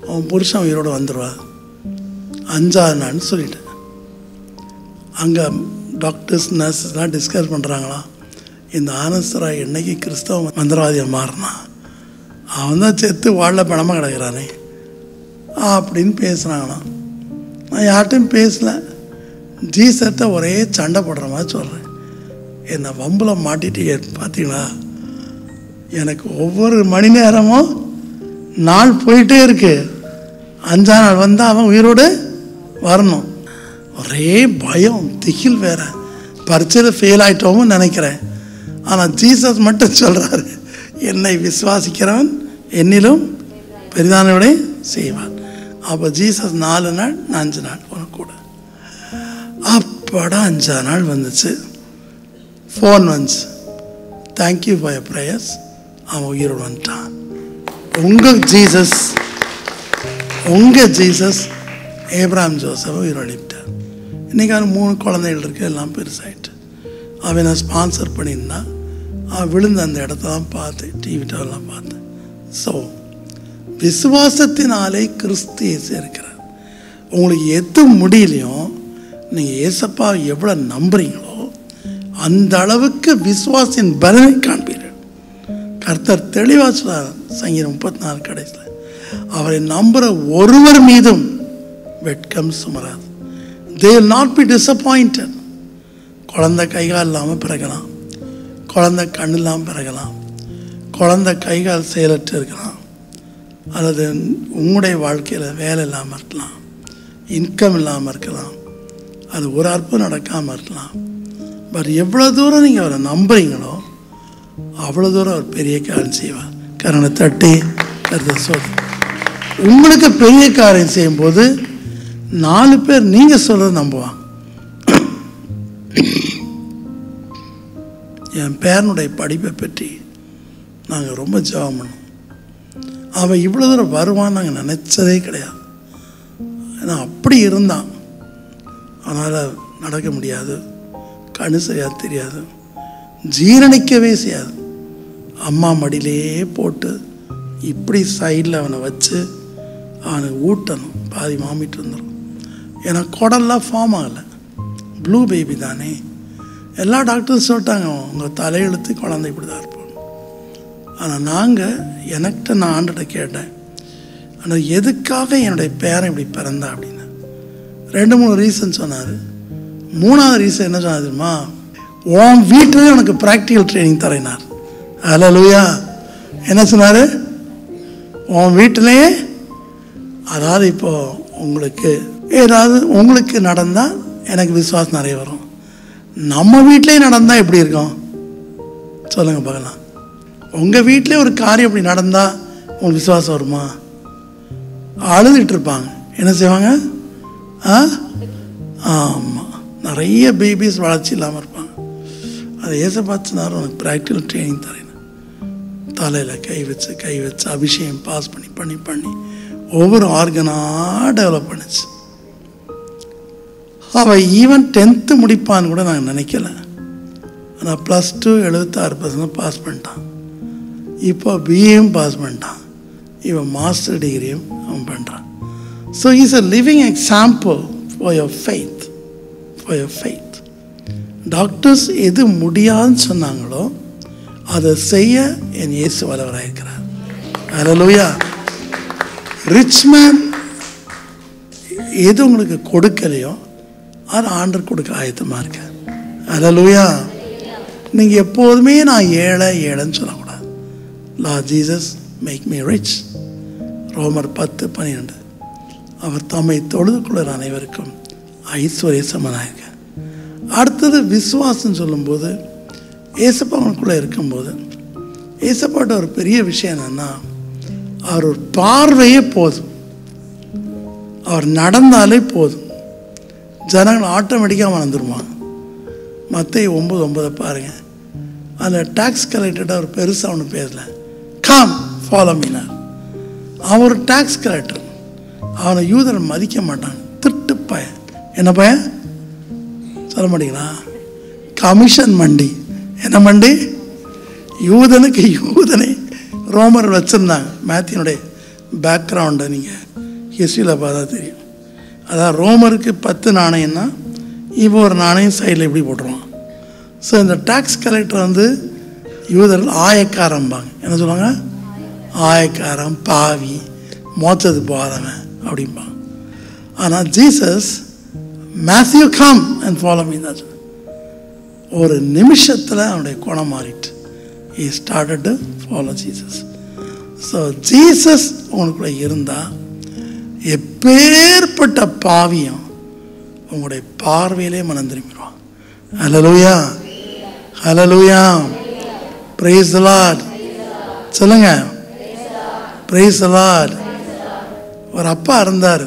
அவன் புருஷன் உயிரோடு வந்துடுவா 5ஆவது நாள்னு சொல்லிட்டேன். அங்கே டாக்டர்ஸ் நர்ஸஸ்லாம் டிஸ்கஸ் பண்ணுறாங்களாம், இந்த ஆனந்தராய் என்னைக்கு கிறிஸ்தவ மந்திரவாதியை மாறினா, அவன் தான் செத்து வாழ பணமாக கிடக்கிறானே அப்படின்னு பேசுகிறாங்களாம். நான் யார்கிட்டையும் பேசல, ஜீசத்தை ஒரே சண்டை போடுற மாதிரி சொல்கிறேன். என்னை வம்பில் மாட்டிட்டு பார்த்தீங்களா, எனக்கு ஒவ்வொரு மணி நேரமும் நாள் போயிட்டே இருக்கு. 5ஆம் நாள் வந்தால் அவன் உயிரோடு வரணும். ஒரே பயம், திகில் வேற. பரீட்சையில் ஃபெயில் ஆகிட்டோம்னு நினைக்கிறேன். ஆனால் ஜீசஸ் மட்டும் சொல்கிறாரு, என்னை விசுவாசிக்கிறவன் என்னிலும் பெரிதானவனை செய்வான். அப்போ ஜீசஸ் 4 நாள், 5 நாள் உனக்கு கூட. அப்படா 5ஆம் நாள் வந்துச்சு, ஃபோன் வந்துச்சு, தேங்க்யூ ஃபார் யர் ப்ரேயர்ஸ், அவன் உயிரோடு வந்துட்டான். உங்கள் ஜீசஸ் ஏப்ரஹாம் ஜோசஃபை உயிரோடிவிட்டார். இன்றைக்கி அவன் 3 குழந்தைகள் இருக்குது, எல்லாம் பெருசாகிட்டு. அவன் நான் ஸ்பான்சர் பண்ணியிருந்தான். அவன் விழுந்த அந்த இடத்தெல்லாம் பார்த்தேன், டிவிட்டெல்லாம் பார்த்தேன். ஸோ விசுவாசத்தினாலே கிறிஸ்து இயேசு இருக்கிறார். உங்களுக்கு எது முடியலையோ, நீங்கள் ஏசப்பா எவ்வளோ நம்புறீங்களோ அந்த அளவுக்கு விசுவாசின் பலனை காண்பீர்கள். கர்த்தர் தெளிவாக சொல்றார் சங்கீதம் 34 கடைசியில், அவரை நம்புகிற ஒருவர் மீதும் வெட்கம் சுமராது. they will not be disappointed. குழந்தை கைகால் இல்லாமல் பிறக்கலாம், குழந்தை கண் இல்லாமல் பிறக்கலாம், குழந்தை கைகால் செயலற்று இருக்கலாம், அல்லது உங்களுடைய வாழ்க்கையில் வேலை இல்லாமல் இருக்கலாம், இன்கம் இல்லாமல் இருக்கலாம், அது ஒரு அற்புதம் நடக்காமல் இருக்கலாம். பட் எவ்வளோ தூரம் நீங்கள் அவரை நம்புறீங்களோ அவ்வளோ தூரம் அவர் பெரிய காரியம் செய்வார். கரணை தட்டி கருத்தை சொல். உங்களுக்கு பெரிய காரியம் செய்யும்போது 4 பேர் நீங்கள் சொல்கிறத நம்புவாங்க. என் பேரனுடைய படிப்பை பற்றி நாங்கள் ரொம்ப ஜெபம் பண்ணோம். அவன் இவ்வளோ தூரம் வருவான்னு நாங்கள் நினச்சதே கிடையாது. ஏன்னா அப்படி இருந்தான். அதனால் நடக்க முடியாது, கண்ணு சரியாக தெரியாது, ஜீரணிக்கவே செய்யாது. அம்மா மடியிலே போட்டு இப்படி சைடில் அவனை வச்சு அவனுக்கு ஊட்டணும். பாதி வாமிட்டு வந்துடும். ஏன்னா குடல்லாம் ஃபார்ம் ஆகலை, ப்ளூ பேபி தானே. எல்லா டாக்டர்ஸ் சொல்லிட்டாங்க உங்கள் தலையெழுத்து குழந்தை இப்படி தான் இருப்போம். ஆனால் நான் ஆண்டுகிட்ட கேட்டேன், ஆனால் எதுக்காக என்னுடைய பேரன் இப்படி பிறந்தா அப்படின்னு 2-3 ரீசன் சொன்னார். 3வது ரீசன் என்ன சொன்னார் தெரியுமா? உன் வீட்டிலே உனக்கு ப்ராக்டிக்கல் ட்ரைனிங் தரேனார். அல்லேலூயா. என்ன சொன்னார்? உன் வீட்டிலேயே, அதாவது இப்போது உங்களுக்கு ஏதாவது உங்களுக்கு நடந்தால் எனக்கு விசுவாசம் நிறைய வரும். நம்ம வீட்டிலே நடந்தால் எப்படி இருக்கும் சொல்லுங்கள் பார்க்கலாம். உங்கள் வீட்டிலே ஒரு காரியம் இப்படி நடந்தால் உங்களுக்கு விசுவாசம் வருமா? அழுதுட்டு இருப்பாங்க. என்ன செய்வாங்க? ஆமாம், நிறைய பேபிஸ் வளர்ச்சி இல்லாமல் இருப்பாங்க. அதை ஏசப்பாச்சுனாரும் உனக்கு ப்ராக்டிக்கல் ட்ரைனிங் தரேன். தலையில் கை வச்சு அபிஷேகம் பாஸ் பண்ணி ஒவ்வொரு ஆர்கனாக டெவலப் பண்ணிச்சு. அவள் ஈவன் 10th முடிப்பான்னு கூட நாங்கள் நினைக்கல. ஆனால் +2 76% பாஸ் பண்ணிட்டான். இப்போ பிஏயும் பாஸ் பண்ணிட்டான். இவன் மாஸ்டர் டிகிரியும் அவன் பண்ணுறான். So is a living example for your faith. Doctors எது முடியாதுன்னு சொன்னாங்களோ அதை செய்ய என் இயேசு வல்லவராக இருக்கிறார். அல்லேலூயா. ரிச் மேன் எது உங்களுக்கு கொடுக்கலையோ அது ஆண்டவர் கொடுக்க ஆயத்தமாக இருக்க. அல்லேலூயா. நீங்கள் எப்போதுமே நான் ஏழைன்னு சொல்லக்கூடாது. Lord Jesus make me rich. ரோமர் 10:12. அவர் தம்மை தொழுது கொள்கிற அனைவருக்கும் ஐஸ்வர்ய சமனாக. அடுத்தது விசுவாசம் சொல்லும்போது ஏசப்பாவுக்குள்ளே இருக்கும்போது ஏசப்பாட்ட ஒரு பெரிய விஷயம் என்னென்னா, அவர் ஒரு பார்வையே போதும். அவர் நடந்தாலே போதும், ஜனங்கள் ஆட்டோமேட்டிக்காக வளர்ந்துருவாங்க. மத்தேயு 9:9 பாருங்கள். அதில் டாக்ஸ் கலெக்டர்கிட்ட ஒரு பெருசாக ஒன்று பேசல, கம் ஃபாலோ மீனார். அவன் ஒரு டாக்ஸ் கலெக்டர். அவனை யூதரை மதிக்க மாட்டான். திட்டு பையன். என்ன பையன் சொல்ல மாட்டீங்களா? கமிஷன் மண்டி. என்ன மண்டி? யூதனுக்கு யூதனை ரோமர் வச்சுருந்தாங்க. மேத்யூனுடைய பேக்ரவுண்டை நீங்கள் ஹிஸ்ட்ரியில் பார்த்தா தெரியும். அதான் ரோமருக்கு 10 நாணயம்னா இப்போ ஒரு நாணயம் சைடில் இப்படி போட்டுருவான். ஸோ இந்த டாக்ஸ் கலெக்டர் யூதர்கள் ஆயக்காரம்பாங்க. என்ன சொல்லுவாங்க? ஆயக்காரம், பாவி, மோச்சது போகிறவன் அப்படிம்பாங்க. ஆனால் Jesus Matthew come and follow me தான். ஒரு நிமிஷத்தில் அவனுடைய குணம் மாறிட்டு he started to follow Jesus. So Jesus உங்களுக்குள்ள இருந்தால் எப்பேற்பட்ட பாவியும் உங்களுடைய பார்வையிலே மனம் திரும்பிடுவான். ஹல்லேலூயா, ஹல்லேலூயா, praise the Lord. சொல்லுங்க, praise the Lord. ஒரு அப்பா இருந்தார்.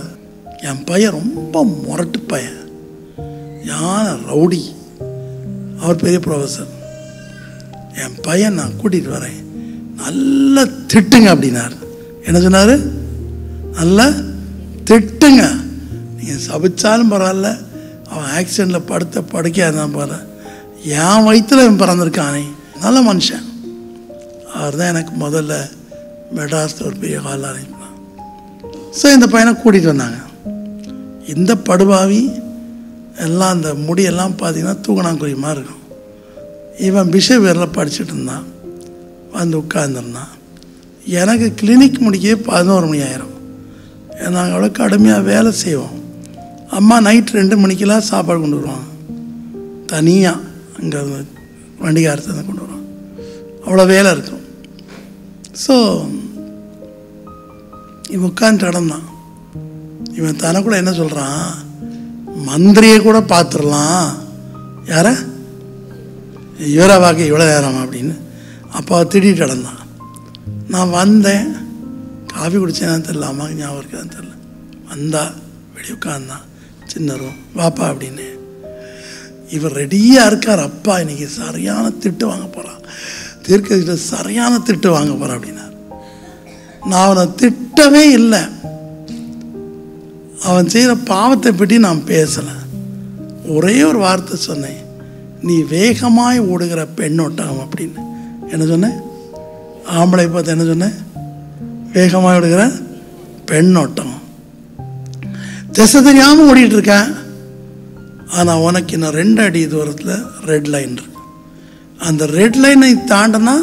என் பையன் ரொம்ப முரட்டு பையன், யானை ரவுடி. அவர் பெரிய ப்ரொஃபஸர். என் பையன் நான் கூட்டிகிட்டு வரேன், நல்லா திட்டுங்க அப்படின்னார். என்ன சொன்னார்? நல்லா திட்டுங்க, நீங்கள் சபிச்சாலும் பரவாயில்ல, அவன் ஆக்சிடெண்ட்டில் படுக்கையாக இருந்தான் பரவாயில்ல, என் வயிற்றில் அவன் பிறந்திருக்கானே, நல்ல மனுஷன். அவர் தான் எனக்கு முதல்ல மெட்ராஸில் ஒரு பெரிய ஹால் அரேஞ்ச் பண்ணான். ஸோ இந்த பையனை கூட்டிகிட்டு வந்தாங்க. இந்த படுபாவி எல்லாம் அந்த முடியெல்லாம் பார்த்தீங்கன்னா தூக்கணாங்குருவி மாதிரி இருக்கும். இவன் பிஷவேரில் படிச்சுட்டு இருந்தான். உட்காந்துருந்தான். எனக்கு கிளினிக் முடிக்கவே 11 மணி ஆயிரும். நாங்கள் அவ்வளோ கடுமையாக வேலை செய்வோம். அம்மா நைட் 2 மணிக்கெல்லாம் சாப்பாடு கொண்டு வருவாங்க, தனியாக அங்கே வண்டிகாரத்தை கொண்டு வருவாங்க. அவ்வளோ வேலை இருக்கும். ஸோ இவன் உட்காந்துட்டு இடந்தான். இவன் தனக்கூட என்ன சொல்கிறான், மந்திரியை கூட பார்த்துடலாம், யார இவரை பார்க்க இவ்வளோ நேரமா அப்படின்னு. அப்போ திடீர்னு இடந்தான். நான் வந்தேன், காஃபி குடிச்சேன்னு தெரியல, அம்மாவுக்கு ஞாபகம் இருக்கான்னு தெரியல. வந்தா வெளியே உட்காந்தான், சின்ன ரூம், வாப்பா அப்படின்னு. இவர் ரெடியாக இருக்கார். அப்பா இன்னைக்கு சரியான திட்டு வாங்க போகிறான், தீர்க்கதரிசிகிட்ட சரியான திட்டு வாங்க போகிறான் அப்படின்னார். நான் அவனை திட்டவே இல்லை, அவன் செய்கிற பாவத்தை பற்றி நான் பேசலை. ஒரே ஒரு வார்த்தை சொன்னேன், நீ வேகமாய் ஓடுகிற பெண்ணோட்டம் அப்படின்னு. என்ன சொன்னேன்? ஆம்பளை பார்த்து என்ன சொன்னேன்? வேகமாய் ஓடுகிற பெண்ணோட்டம். திசை தெரியாமல் ஓடிட்டு இருக்கேன், ஆனால் உனக்கு இன்னும் 2 அடி தூரத்தில் ரெட் லைன் இருக்கு. அந்த ரெட் லைனை தாண்டினா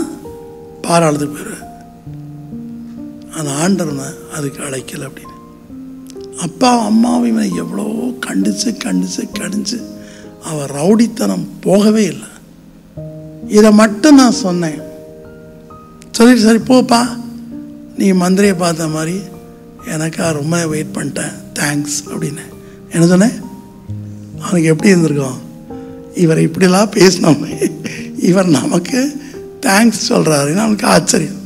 பாராளத்துக்கு போயிடுவேன். அந்த ஆண்டவனை அதுக்கு அழைக்கலை அப்படின்னு. அப்பா அம்மாவையும் எவ்வளோ கண்டிச்சு அவன் ரவுடித்தனம் போகவே இல்லை. இதை மட்டும் நான் சொன்னேன். சரி போப்பா, நீ மந்திரியை பார்த்த மாதிரி எனக்கா ரொம்ப வெயிட் பண்ணிட்டேன், தேங்க்ஸ் அப்படின்னு. என்ன சொன்னேன்? அவனுக்கு எப்படி இருந்திருக்கும்? இவரை இப்படிலாம் பேசினோமே, இவர் நமக்கு தேங்க்ஸ் சொல்கிறாருன்னு அவனுக்கு ஆச்சரியம்.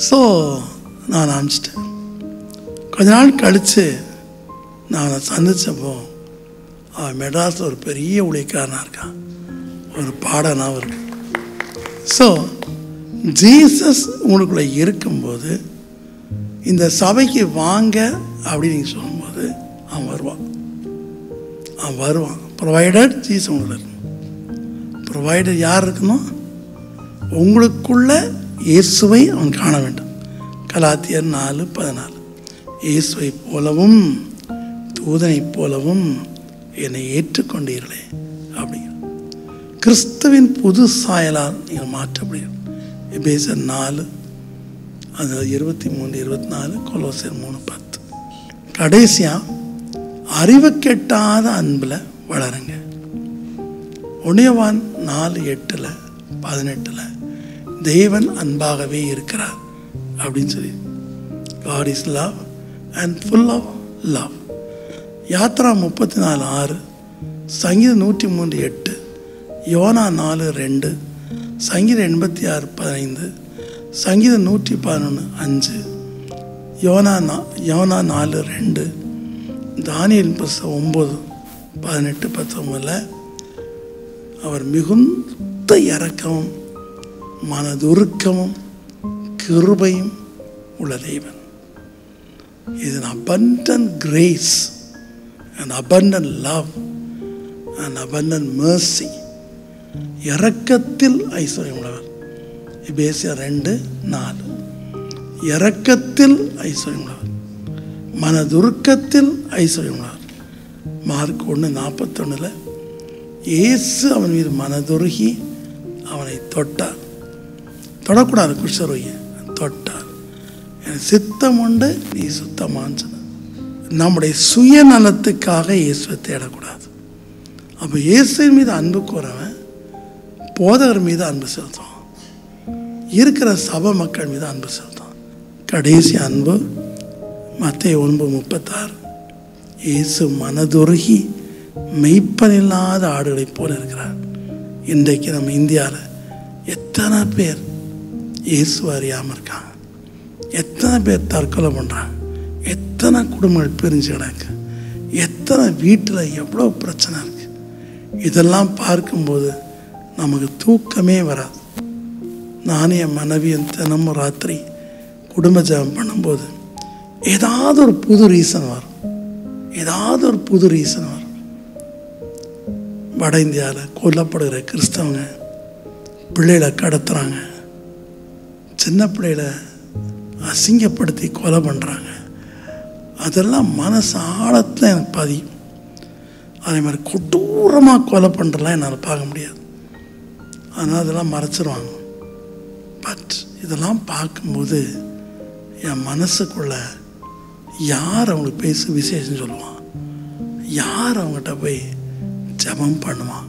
ஸோ நான் அனுப்பிச்சிட்டேன். கொஞ்ச நாள் கழித்து நான் அவனை சந்தித்தப்போ அவன் மெட்ராஸில் ஒரு பெரிய ஊழியக்காரனாக இருக்கான், ஒரு பாடனாகவும் இருக்கு. ஸோ ஜீசஸ் உங்களுக்குள்ளே இருக்கும்போது இந்த சபைக்கு வாங்க அப்படின்னு நீங்கள் சொல்லும்போது அவன் வருவான். ப்ரொவைடட் ஜீசஸ் உங்களுக்குள்ள இருக்கணும். ப்ரொவைடர் யார் இருக்கணும்? உங்களுக்குள்ள இயேசுவை அவன் காண வேண்டும். கலாத்தியர் 4:14. இயேசுவை போலவும் தூதனை போலவும் என்னை ஏற்றுக்கொண்டீர்களே அப்படிங்கிற கிறிஸ்துவின் புது சாயலால் நீங்கள் மாற்றப்படுகிறீர்கள். எபேசியர் 4 அது 23-24, கொலோசியர் 3:10. கடைசியாக அறிவு கெட்டாத அன்பில் வளருங்க. 1 யோவான் 4:8-18 தேவன் அன்பாகவே இருக்கிறார் அப்படின்னு சொல்லி, God is love and full of love. Yatra 34:6, சங்கீதம் 103:8, யோனா 4:2, சங்கீதம் 86:15, சங்கீதம் 111:5, யோனா 4:2, தானியேல் 9:18-19 அவர் மிகுந்த இரக்கமும் மனதுருக்கமும் கிருபையும் உள்ள தேவன். இது abundant grace and abundant love and abundant mercy. இரக்கத்தில் ஐஸ்வர்யம் உள்ளவர். எபேசியர் 2:4. இரக்கத்தில் ஐஸ்வர்யம் உள்ளவர், மனதுருக்கத்தில் ஐஸ்வர்யம் உள்ளவர். மார்க் 1:41 இயேசு அவன் மீது மனதுருகி அவனை தொட்டார். தொடக்கூடாது, குஷ்டரோகியை தொட்டார். எனக்கு சித்தம் உண்டு, நீ சுத்தமான்னு சொன்ன. நம்முடைய சுயநலத்துக்காக இயேசுவை தேடக்கூடாது. அப்போ இயேசுவின் மீது அன்பு கூறவன் போதகர் மீது அன்பு செலுத்துவான், இருக்கிற சபை மக்கள் மீது அன்பு செலுத்துவான். கடைசி அன்பு மத்தேயு 9:36 இயேசு மனதுருகி மெய்ப்பனில்லாத ஆடுகளைப் போல இருக்கிறார். இன்றைக்கு நம்ம இந்தியாவில் எத்தனை பேர் இயேசு அறியாமல் இருக்காங்க, எத்தனை பேர் தற்கொலை பண்ணுறாங்க, எத்தனை குடும்பங்கள் பிரிஞ்சு கிடக்கு, எத்தனை வீட்டில் எவ்வளோ பிரச்சனை இருக்குது. இதெல்லாம் பார்க்கும்போது நமக்கு தூக்கமே வராது. நானும் என் மனைவியும் தினமும் ராத்திரி குடும்ப ஜெபம் பண்ணும்போது ஏதாவது ஒரு புது ரீசன் வரும். வட இந்தியாவில் கொல்லப்படுகிற கிறிஸ்தவங்க பிள்ளைகளை கடத்துறாங்க, சின்ன பிள்ளைகளை அசிங்கப்படுத்தி கொலை பண்ணுறாங்க. அதெல்லாம் மனசு ஆழத்தில் எனக்கு பதியும். அதே மாதிரி கொடூரமாக கொலை பண்ணுறலாம் என்னால் பார்க்க முடியாது, அதனால் அதெல்லாம் மறைச்சிருவாங்க. பட் இதெல்லாம் பார்க்கும்போது என் மனசுக்குள்ள யார் அவங்களுக்கு பேசி விசேஷம் சொல்லுவான், யார் அவங்ககிட்ட போய் ஜெபம் பண்ணுவான்.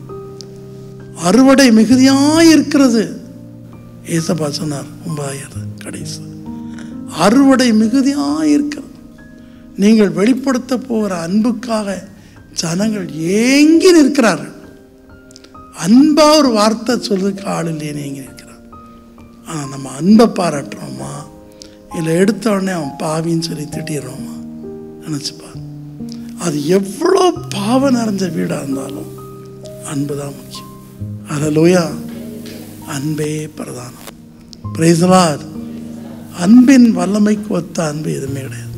அறுவடை மிகுதியாக இருக்கிறது. ஏசப்பா சொன்னார் 9 கடைசி, அறுவடை மிகுதியாக இருக்கிறது. நீங்கள் வெளிப்படுத்த போகிற அன்புக்காக ஜனங்கள் ஏங்கி நிற்கிறார்கள். அன்பா ஒரு வார்த்தை சொல்றதுக்கு ஆள் இல்லையே ஏங்கி நிற்கிறார். ஆனால் நம்ம அன்பை பாராட்டுறோமா, இல்லை எடுத்த உடனே அவன் பாவின்னு சொல்லி திட்டிடுறோமா? நினச்சிப்பா. அது எவ்வளோ பாவம் நிறைஞ்ச வீடாக இருந்தாலும் அன்பு தான் முக்கியம். அல்லேலூயா. அன்பே பிரதானம். Praise the Lord. அன்பின் வல்லமைக்கு ஒத்த அன்பு எதுவுமே கிடையாது.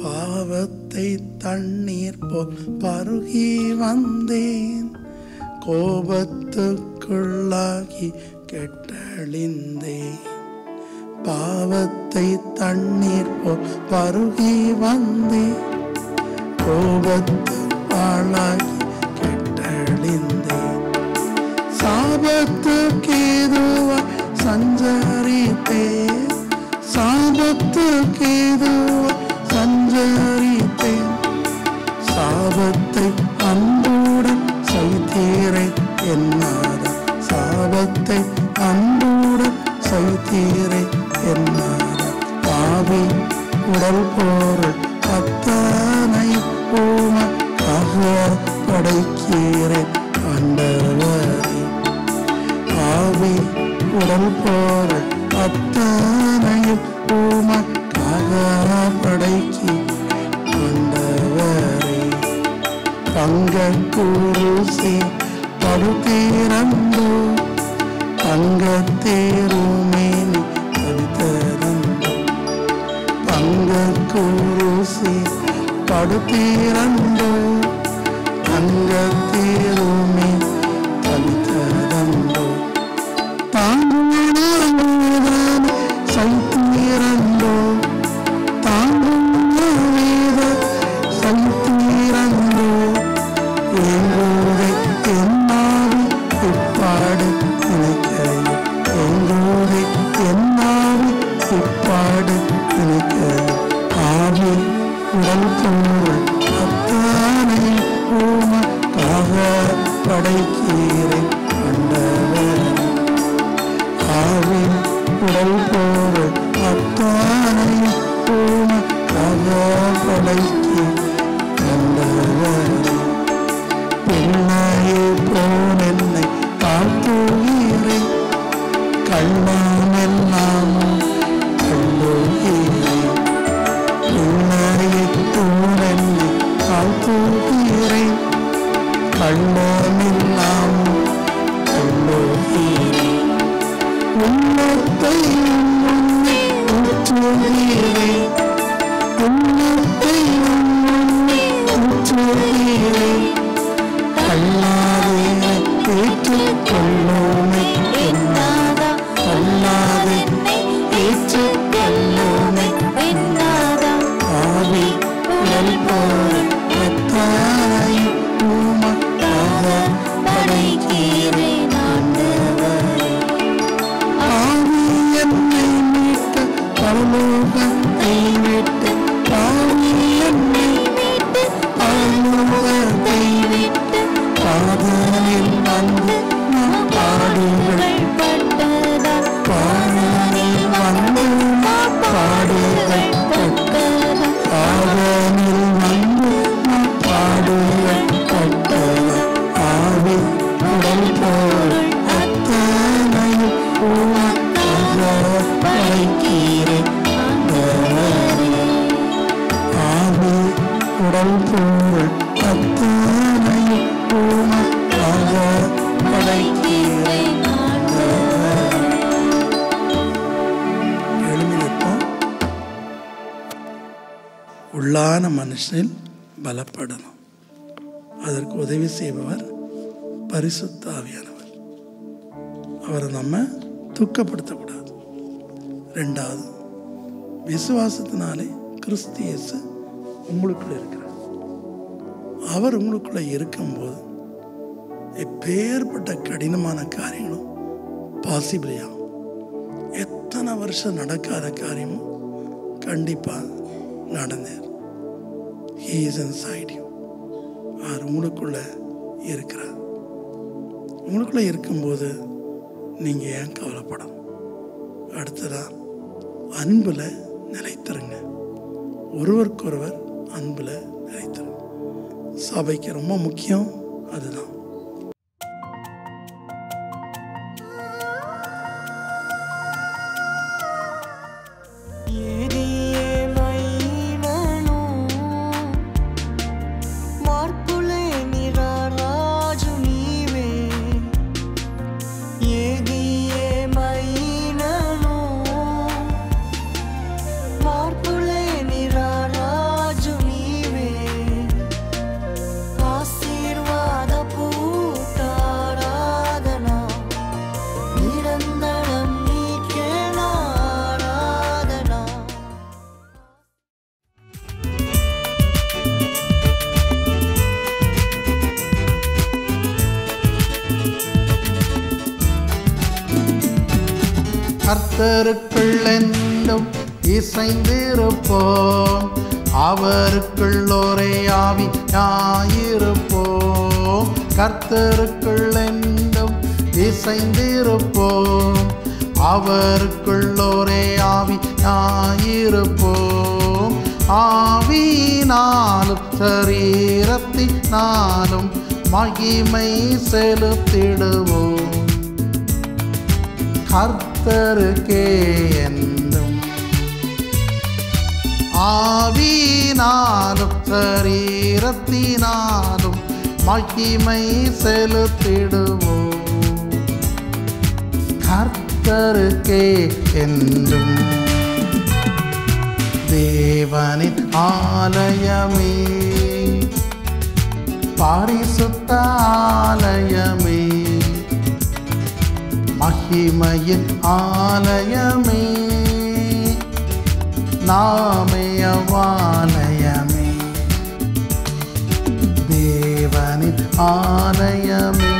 பாவத்தை தண்ணீர் போல் பருகி வந்தேன், கோபத்துக்குள்ளாகி கெட்டழிந்தேன். பாவத்தை தண்ணீர் போல் பருகி வந்தேன், கோபத்துக்குள்ளாகி கெட்டழிந்தேன். சாபத்துக்கேதுவாய் சஞ்சரித்தேன், சாபத்துக்கேதுவாய் சஞ்சரித்தேன். சாபத்தை அன்புடன் சைத்தீரை என்னாத, சாபத்தை அன்புடன் சைத்தீரை என்னாத. பாவி உடல் பொருள் அத்தனை உமக்காக படைக்கிறேன் ஆண்டவரே. பாவி உடல் பொருள் அத்தனையும் உமக்காக படைக்கிறேன் ஆண்டவரே. பங்க குருசி படுத்திறந்தோ, தங்கத்தேருமேனி தரித்தரந்தோ. பங்க குருசி படுத்திறந்தோ, தங்கத்தேருமே தரித்தரந்தோ. தாங்குவேத சைத்திரந்தோ, தாங்குவேத சைத்திரந்தோ. எங்கூரை என்னாவி இப்பாடு நினைக்கையில், எங்கூரை என்னாவி இப்பாடு நினைக்கையில். ஆவி உடல் பொருள் அத்தனை உமக்காக படைக்கிறேன் ஆண்டவரே. ஆவி உடல் பொருள் அத்தனை உமக்காக படைக்கிறேன் ஆண்டவரே. பிள்ளையே போன் என்னை தாழ்த்துகிறேன், கண்ணாமெல்லாமும் கண்டுகிறேன். பிள்ளையே போன் என்னை தாழ்த்துகிறேன், கண்ணாமெல்லாமும் கண்டுகிறேன். உள்ளத்தை உன்னை ஊற்றுகிறேன், உள்ளத்தை உன்னை ஊற்றுகிறேன். அல்லாதே ஏற்றுக்கொள்ளுமே என்னாதா, அல்லாதே ஏற்றுக்கொள்ளுமே என்னாதா. ஆவி உடல் பொருள் அத்தனை உமக்காக படைக்கிறேன் ஆண்டவரே. ஆவி என்னை மீட்ட பரலோகத்தை விட்டு, ஆவி என்னை மீட்டு பரலோகத்தை விட்டு. பாதலில் வந்து பாடுகள் பட்டதா, பாதலில் வந்து பாடுகள் பட்டதா, பாதலில் வந்து பாடுகள் பட்டதா. ஆவி உடல் பொருள் அத்தனையும் உமக்காக படைக்கிறேன் ஆண்டவரே. ஆவி உடல் பொருள் அத்தனையும் உமக்காக படைக்கிறேன் ஆண்டவரே. எழுமி நிற்போம். உள்ளான மனுஷனில் பலப்படணும். அதற்கு உதவி செய்பவர் பரிசுத்த ஆவியானவர். அவரை நம்ம துக்கப்படுத்தக்கூடாது. ரெண்டாவது, விசுவாசத்தினாலே கிறிஸ்து இயேசு உங்களுக்குள்ள இருக்கிறார். அவர் உங்களுக்குள்ள இருக்கும்போது எப்பேற்பட்ட கடினமான காரியங்களும் பாசிபிள் ஆகும். எத்தனை வருஷம் நடக்காத காரியமும் கண்டிப்பாக நடந்தேன். He is inside you. அவர் உங்களுக்குள்ள இருக்கிறார். உங்களுக்குள்ள இருக்கும்போது நீங்க ஏன் கவலைப்படணும்? அடுத்ததா, அன்புல நிலைத்திருங்க. ஒருவருக்கொருவர் அன்புல நிலைத்திருங்க. சபைக்கு ரொம்ப முக்கியம் அதுதான். கர்த்தருக்குள் என்றும் இசைந்திருப்போம், அவருக்குள் ஒரே ஆவியாயிருப்போம். கர்த்தருக்குள் என்றும் இசைந்திருப்போம், அவருக்குள் ஒரே ஆவியாயிருப்போம். ஆவியினாலும் சரீரத்தினாலும் மகிமை செலுத்திடுவோம், கர்த்தருக்கே என்றும். ஆவியினாலும் சரீரத்தினாலும் மகிமை செலுத்திடுவோம், கர்த்தருக்கே என்றும். தேவனின் ஆலயமே, பரிசுத்த ஆலயமே, மகிமையின் ஆலயமே, நாமே அவ்வாலயமே. தேவனின் ஆலயமே,